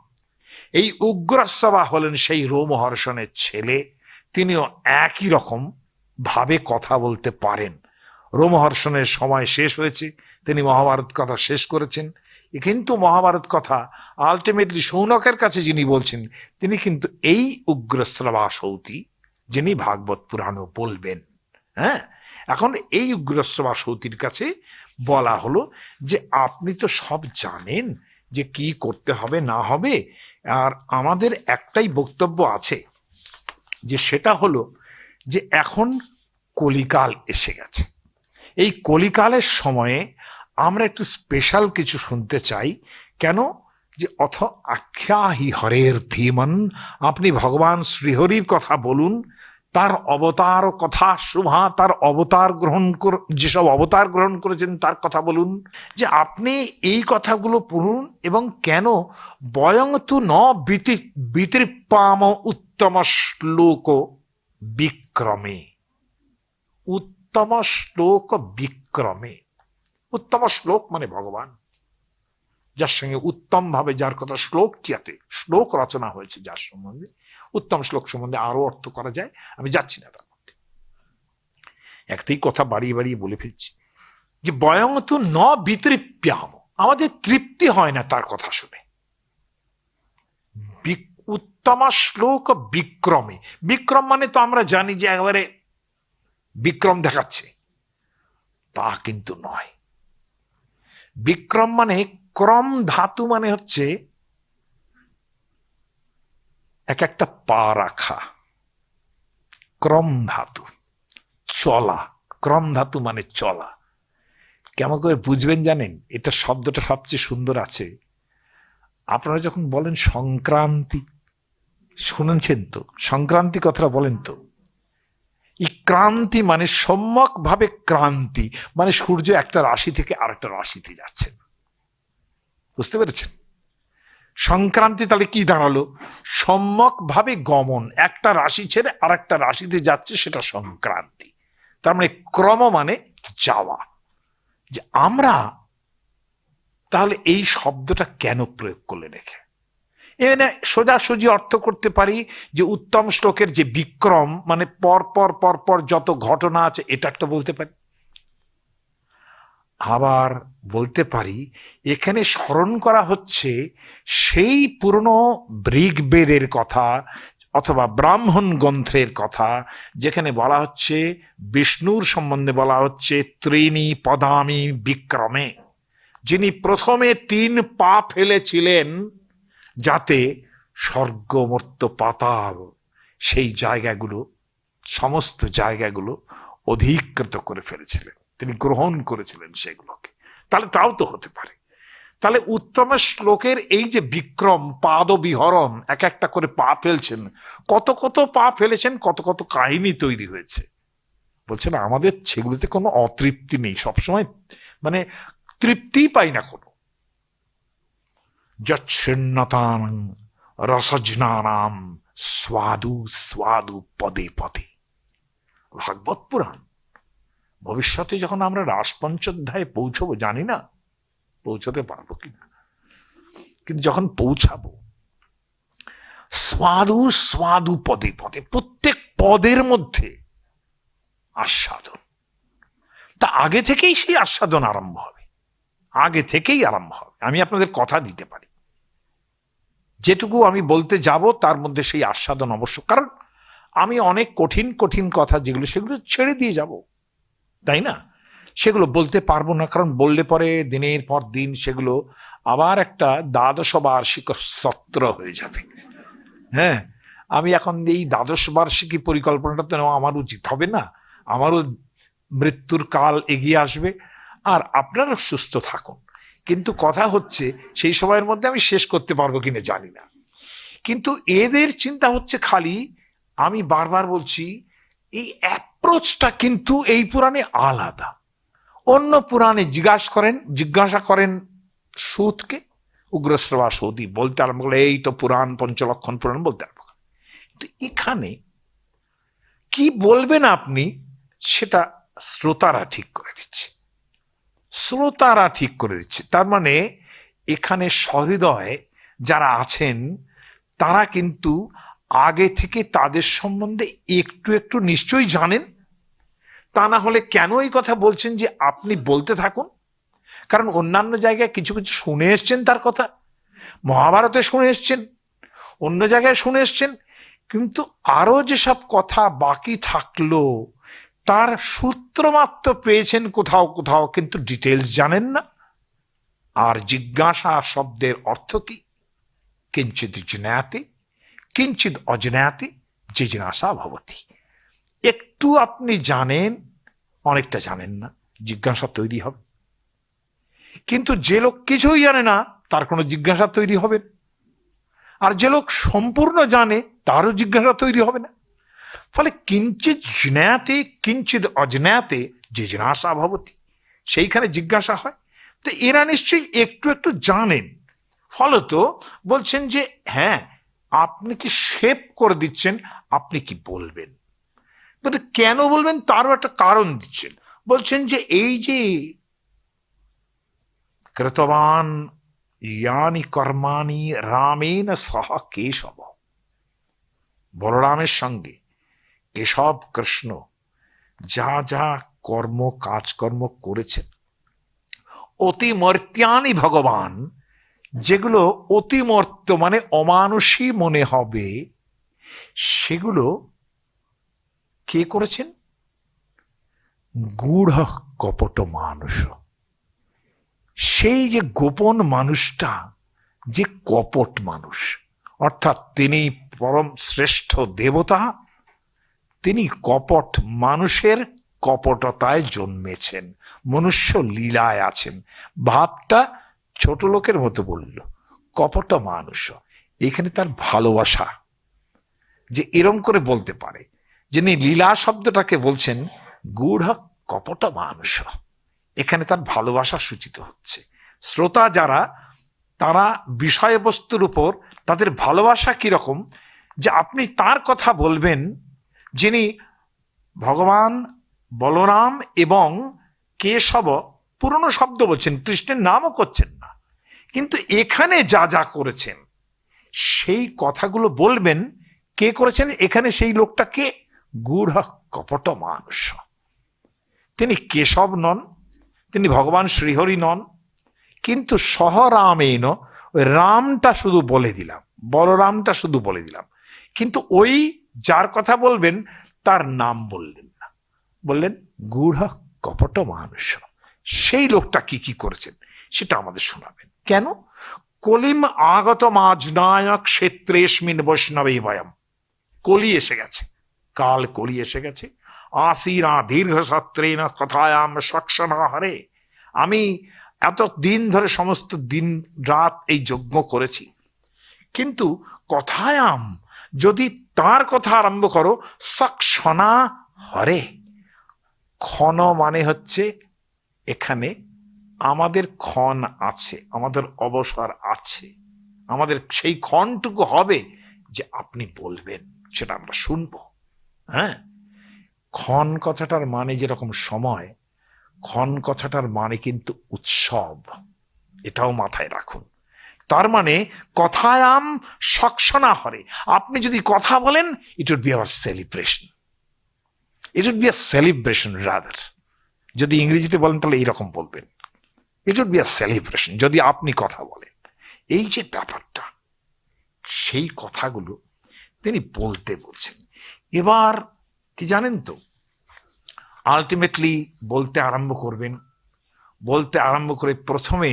এই উগ্রশ্রবা হলেন সেই রোমহর্ষণের ছেলে, তিনিও একই রকম ভাবে কথা বলতে পারেন। রোমহর্ষণের সময় শেষ হয়েছে, তিনি মহাভারত কথা শেষ করেছেন। কিন্তু মহাভারত কথা আলটিমেটলি শৌনকের কাছে যিনি বলছেন তিনি কিন্তু এই উগ্রশ্রবা সৌতি, যিনি ভাগবত পুরাণও বলবেন। হ্যাঁ, এখন এই উগ্রশ্রবা সৌতির কাছে বলা হলো যে আপনি তো সব জানেন যে কি করতে হবে না হবে, আর আমাদের একটাই বক্তব্য আছে, যে সেটা হলো যে এখন কলিকাল এসে গেছে। এই কলিকালের সময়ে আমরা একটু স্পেশাল কিছু শুনতে চাই। কেন? যে অথ আখ্যাহি হরের ধীমন, আপনি ভগবান শ্রীহরির কথা বলুন, তার অবতার কথা শুভা, তার অবতার গ্রহণ যেসব অবতার গ্রহণ করেছেন তার কথা বলুন, যে আপনি এই কথাগুলো পড়ুন। এবং কেন? বয়ং তু ন বিতৃপাম উত্তম শ্লোক বিক্রমে, উত্তম শ্লোক বিক্রমে। উত্তম শ্লোক মানে ভগবান, যার সঙ্গে উত্তম ভাবে যার কথা শ্লোক রচনা হয়েছে, যার সম্বন্ধে উত্তম শ্লোক সম্বন্ধে আরো অর্থ করা যায়, আমি যাচ্ছি না তার মধ্যে, একটাই কথা বাড়িয়ে বাড়িয়ে বলে ফেলছি যে বয়ং তু ন বিতৃপ্যাম, আমাদের তৃপ্তি হয় না তার কথা শুনে। উত্তম শ্লোক বিক্রমে, বিক্রম মানে তো আমরা জানি যে একেবারে বিক্রম দেখাচ্ছে, তা কিন্তু নয়। বিক্রম মানে ক্রম ধাতু, মানে হচ্ছে এক একটা পা রাখা, ক্রম ধাতু, চলা। ক্রম ধাতু মানে চলা। কেমন করে বুঝবেন জানেন? এটা শব্দটা সবচেয়ে সুন্দর আছে। আপনারা যখন বলেন সংক্রান্তি, শুনেছেন তো? সংক্রান্তি কথাটা বলেন তো। এই ক্রান্তি মানে সম্যক ভাবে ক্রান্তি, মানে সূর্য একটা রাশি থেকে আরেকটা রাশিতে যাচ্ছেন, বুঝতে পেরেছেন? সংক্রান্তি তাহলে কি দাঁড়ালো? সম্যক ভাবে গমন, একটা রাশি ছেড়ে আর একটা রাশিতে যাচ্ছে, সেটা সংক্রান্তি। তার মানে ক্রম মানে যাওয়া। যে আমরা তাহলে এই শব্দটা কেন প্রয়োগ করলে রেখে, এখানে সোজাসুজি অর্থ করতে পারি যে উত্তম শ্লোকের যে বিক্রম মানে পর পর পর পর যত ঘটনা আছে, এটা একটা বলতে পারি। আবার বলতে পারি এখানে স্মরণ করা হচ্ছে সেই পুরনো ঋগ্বেদের কথা অথবা ব্রাহ্মণ গ্রন্থের কথা, যেখানে বলা হচ্ছে বিষ্ণুর সম্বন্ধে বলা হচ্ছে ত্রিণী পদামি বিক্রমে, যিনি প্রথমে 3 পা ফেলেছিলেন যাতে স্বর্গ মর্ত্য পাতাল সেই জায়গাগুলো, সমস্ত জায়গাগুলো অধিকৃত করে ফেলেছিলেন, তিনি গ্রহণ করেছিলেন সেগুলোকে। তাহলে তাও তো হতে পারে। তাহলে উত্তম শ্লোকের এই যে বিক্রম পাদ বিহরণ, এক একটা করে পা ফেলছেন, কত কত পা ফেলেছেন, কত কত কাহিনী তৈরি হয়েছে। বলছেন আমাদের সেগুলোতে কোনো অতৃপ্তি নেই, সবসময় মানে তৃপ্তি পাই না কোনো। যচ্ছিন্নতাং রসজ্ঞানাম স্বাদু স্বাদু পদে পদে। ভাগবত পুরাণ। ভবিষ্যতে যখন আমরা রাসপঞ্চোধ্যায়ে পৌঁছবো, জানি না পৌঁছতে পারবো কিনা, কিন্তু যখন পৌঁছাবো, স্বাদু স্বাদু পদে পদে, প্রত্যেক পদের মধ্যে আস্বাদন। তা আগে থেকেই সেই আস্বাদন আরম্ভ হবে, আগে থেকেই আরম্ভ হবে। আমি আপনাদের কথা দিতে পারি, যেটুকু আমি বলতে যাব তার মধ্যে সেই আস্বাদন অবশ্য। কারণ আমি অনেক কঠিন কঠিন কথা যেগুলো, সেগুলো ছেড়ে দিয়ে যাব, তাই না? সেগুলো বলতে পারবো না, কারণ বললে পরে দিনের পর দিন সেগুলো আবার একটা দ্বাদশ বার্ষিক সত্র হয়ে যাবে। হ্যাঁ, আমি এখন এই দ্বাদশ বার্ষিকী পরিকল্পনাটা তো আমার উচিত হবে না, আমারও মৃত্যুর কাল এগিয়ে আসবে। আর আপনারা সুস্থ থাকুন, কিন্তু কথা হচ্ছে সেই সময়ের মধ্যে আমি শেষ করতে পারবো কিনা জানি না। কিন্তু এদের চিন্তা হচ্ছে খালি, আমি বারবার বলছি, এই অ্যাপ্রোচটা কিন্তু এই পুরাণে আলাদা। অন্য পুরাণে জিজ্ঞাসা করেন সুতকে, উগ্রশ্রবা সৌদি বলতে আরম্ভ করলে এই তো পুরাণ, পঞ্চলক্ষণ পুরাণ বলতে আরম্ভ করেন। কিন্তু এখানে কি বলবেন আপনি, সেটা শ্রোতারা ঠিক করে দিচ্ছে, শ্রোতারা ঠিক করে দিচ্ছে। তার মানে এখানে সহৃদয় যারা আছেন তারা কিন্তু আগে থেকে তাদের সম্বন্ধে একটু একটু নিশ্চয়ই জানেন। তা না হলে কেন এই কথা বলছেন যে আপনি বলতে থাকুন? কারণ অন্যান্য জায়গায় কিছু কিছু শুনে এসছেন, তার কথা মহাভারতে শুনে এসছেন, অন্য জায়গায় শুনে এসছেন, কিন্তু আরো যেসব কথা বাকি থাকলো তার সূত্র মাত্র পেয়েছেন কোথাও কোথাও, কিন্তু ডিটেলস জানেন না। আর জিজ্ঞাসা শব্দের অর্থ কি? কিঞ্চিৎ জ্ঞাতে কিঞ্চিৎ অজ্ঞাতে জিজ্ঞাসা ভবতি। একটু আপনি জানেন, অনেকটা জানেন না, জিজ্ঞাসা তৈরি হবে। কিন্তু যে লোক কিছুই জানে না তার কোনো জিজ্ঞাসা তৈরি হবে না, আর যে লোক সম্পূর্ণ জানে তারও জিজ্ঞাসা তৈরি হবে না। ফলে কিঞ্চিৎ জ্ঞাতে কিঞ্চিৎ অজ্ঞাতে জিজ্ঞাসা ভবতি, সেইখানে জিজ্ঞাসা হয়। তো এরা নিশ্চয়ই একটু একটু জানেন, ফলত বলছেন যে হ্যাঁ, আপনি কি শেপ করে দিচ্ছেন, আপনি কি বলবেন, কেন বলবেন তারও একটা কারণ দিচ্ছেন। বলছেন যে এই যে কৃতবান ইয়ানি কর্মাণি রামেন সহ কেশব, বলরামের সঙ্গে কেশব কৃষ্ণ যা যা কাজকর্ম করেছেন, অতিমর্ত্যানি ভগবান, যেগুলো অতিমর্ত্য মানে অমানুষী মনে হবে, সেগুলো কে করেছেন? গূঢ় কপট মানুষ। সেই যে গোপন মানুষটা, যে কপট মানুষ, অর্থাৎ তিনি পরম শ্রেষ্ঠ দেবতা, তিনি কপট মানুষের কপটতায় জন্মেছেন, মনুষ্য লীলায় আছেন। ভাবটা ছোট লোকের মতো বলল, কপট মানুষ। এখানে তার ভালোবাসা যে এরম করে বলতে পারে, যিনি লীলা শব্দটাকে বলছেন গূঢ় কপট মানুষ, এখানে তার ভালোবাসা সূচিত হচ্ছে। শ্রোতা যারা তারা বিষয়বস্তুর উপর তাদের ভালোবাসা কিরকম, যে আপনি তার কথা বলবেন যিনি ভগবান বলরাম এবং কেশব, পুরনো শব্দ বলছেন, কৃষ্ণের নামও করছেন না, কিন্তু এখানে যা যা করেছেন সেই কথাগুলো বলবেন। কে করেছেন এখানে? সেই লোকটা কে? গূঢ় কপট মানুষ। তিনি কেশব নন, তিনি ভগবান শ্রীহরি নন, কিন্তু সহরামেন, ওই রামটা শুধু বলে দিলাম, বলরামটা শুধু বলে দিলাম, কিন্তু ওই যার কথা বলবেন তার নাম বললেন না, বললেন গূঢ় কপট মানুষ। সেই লোকটা কি কি করেছেন সেটা আমাদের শোনাবেন। কেন? কলিম আগত মাজনায় ক্ষেত্রেস্মিন বৈষ্ণবে বয়ম। কলি এসে গেছে, কাল কলি এসে গেছে। আসিরা দীর্ঘ সত্রেন কথায়াম সক্ষণা হরে। আমি এত দিন ধরে সমস্ত দিন রাত এই যজ্ঞ করেছি, কিন্তু কথায়াম, যদি তার কথা আরম্ভ করো, সক্ষণা হরে। ক্ষণ মানে হচ্ছে এখানে আমাদের ক্ষণ আছে, আমাদের অবসর আছে, আমাদের সেই ক্ষণটুকু হবে যে আপনি বলবেন, সেটা আমরা শুনবো। হ্যাঁ, ক্ষণ কথাটার মানে যেরকম সময়, ক্ষণ কথাটার মানে কিন্তু উৎসব, এটাও মাথায় রাখুন। তার মানে কথায়াম সক্ষণা হরে, আপনি যদি কথা বলেন, it would be our celebration, it would be a celebration rather. যদি ইংরেজিতে বলেন তাহলে এইরকম বলবেন, it would be a celebration যদি আপনি কথা বলেন। এই যে ব্যাপারটা, সেই কথাগুলো তিনি বলতে বলছেন। এবার কি জানেন তো, আলটিমেটলি বলতে আরম্ভ করবেন। বলতে আরম্ভ করে প্রথমে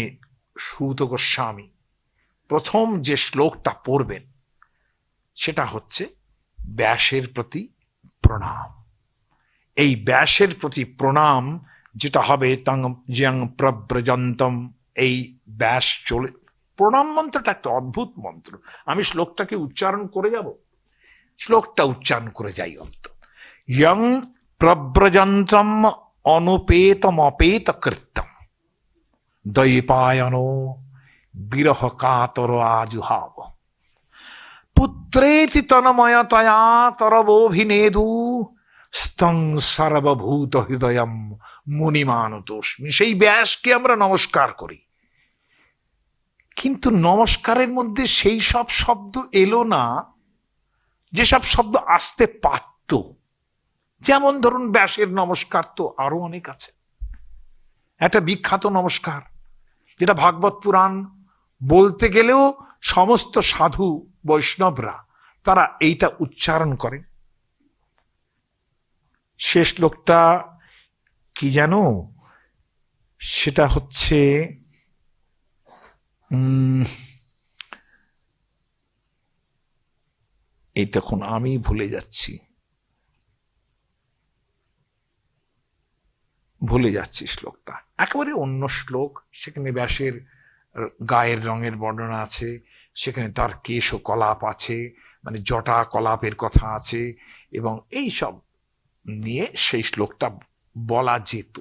সূত গোস্বামী প্রথম যে শ্লোকটা পড়বেন সেটা হচ্ছে ব্যাসের প্রতি প্রণাম। এই ব্যাসের প্রতি প্রণাম যেটা হবে তং জ্ঞং প্রব্রজন্তম, এই ব্যাস চলে। প্রণাম মন্ত্রটা একটা অদ্ভুত মন্ত্র। আমি শ্লোকটাকে উচ্চারণ করে যাব, শ্লোকটা উচ্চারণ করে যাই অন্ত। ইয়ং প্রব্রজন্তম অনুপেতমপেত কৃত্যম দ্বৈপায়নো বিরহ কাতর আজুহাব পুত্রেতি তন্ময়তয়া তরবোভিনেদু স্তং সর্বভূত হৃদয়ম মুনিমানুতোষ্মি। সেই ব্যাসকে আমরা নমস্কার করি, কিন্তু নমস্কারের মধ্যে সেই সব শব্দ এলো না যেসব শব্দ আসতে পারত। যেমন ধরুন ব্যাসের নমস্কার তো আরো অনেক আছে। একটা বিখ্যাত নমস্কার যেটা ভাগবত পুরাণ বলতে গেলেও সমস্ত সাধু বৈষ্ণবরা তারা এইটা উচ্চারণ করে। শেষ লোকটা কি জানো? সেটা হচ্ছে এই তখন আমি ভুলে যাচ্ছি শ্লোকটা, একেবারে অন্য শ্লোক। সেখানে ব্যাসের গায়ের রঙের বর্ণনা আছে, সেখানে তার কেশ ও কলাপ আছে, মানে জটা কলাপের কথা আছে, এবং এই সব নিয়ে সেই শ্লোকটা বলা যেত,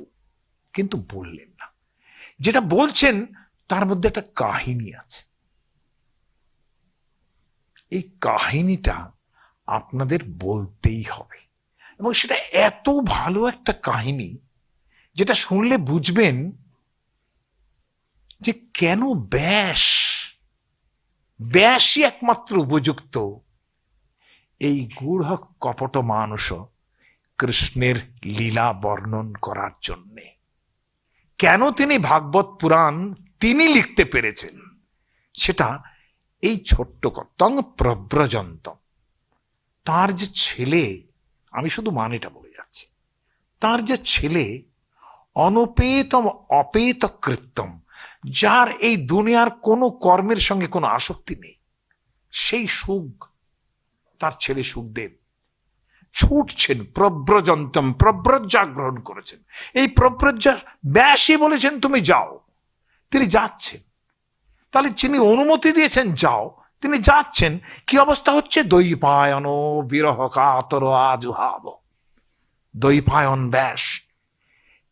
কিন্তু বললেন না। যেটা বলছেন তার মধ্যে একটা কাহিনী আছে। এই কাহিনীটা আপনাদের বলতেই হবে, এবং সেটা এত ভালো একটা কাহিনী যেটা শুনলে বুঝবেন যে কেন ব্যাসই একমাত্র উপযুক্ত এই গূঢ় কপট মানুষ কৃষ্ণের লীলা বর্ণন করার জন্যে। কেন তিনি ভাগবত পুরাণ তিনি লিখতে পেরেছেন, সেটা এই ছোট্ট তং প্রব্রজন্তম। তার যে ছেলে, আমি শুধু মানেটা বলে যাচ্ছি, তার যে ছেলে অনুপেতম অপেত কৃত্যম, যার এই দুনিয়ার কোনো কর্মের সঙ্গে কোনো আসক্তি নেই, সেই সুখ তার ছেলে সুখদেব ছুটছেন। প্রব্রজন্তম, প্রব্রজ্জা গ্রহণ করেছেন। এই প্রব্রজ্জা ব্যাসই বলেছেন তুমি যাও, তিনি যাচ্ছেন। তাহলে যিনি অনুমতি দিয়েছেন যাও, তিনি যাচ্ছেন। কি অবস্থা হচ্ছে? দ্বৈপায়ন বিরহ কাতর আজুহাব। দ্বৈপায়ন ব্যাস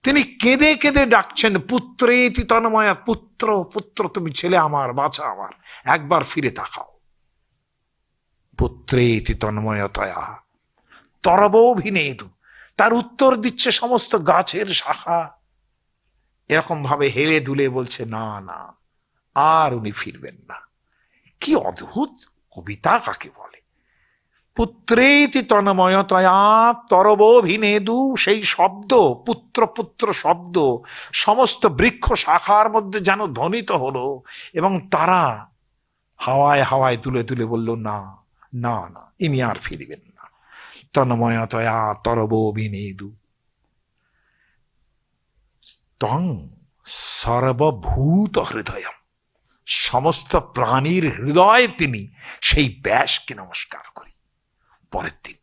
তিনি কেঁদে কেঁদে ডাকছেন, পুত্রেতি তন্ময়া, পুত্র পুত্র, তুমি ছেলে আমার, বাছা আমার, একবার ফিরে তাকাও। পুত্রেতি তন্ময়তয়া তরবোভিনেদু, তার উত্তর দিচ্ছে সমস্ত গাছের শাখা, এরকম ভাবে হেলে দুলে বলছে না না, আর উনি ফিরবেন না। কি অদ্ভুত কবিতা কাকে বলে! পুত্রেতি তন্ময়তয়া তরবোভিনেদু, সেই শব্দ, পুত্র পুত্র শব্দ সমস্ত বৃক্ষ শাখার মধ্যে যেন ধ্বনিত হলো, এবং তারা হাওয়ায় হাওয়ায় তুলে তুলে বলল না না না, ইনি আর ফিরবেন না। তন্ময়তয়া তরবোভিনেদু তং সর্বভূত হৃদয়ম, সমস্ত প্রাণীর হৃদয় তিনি সেই ব্যাসকে নমস্কার করি। পরের দিন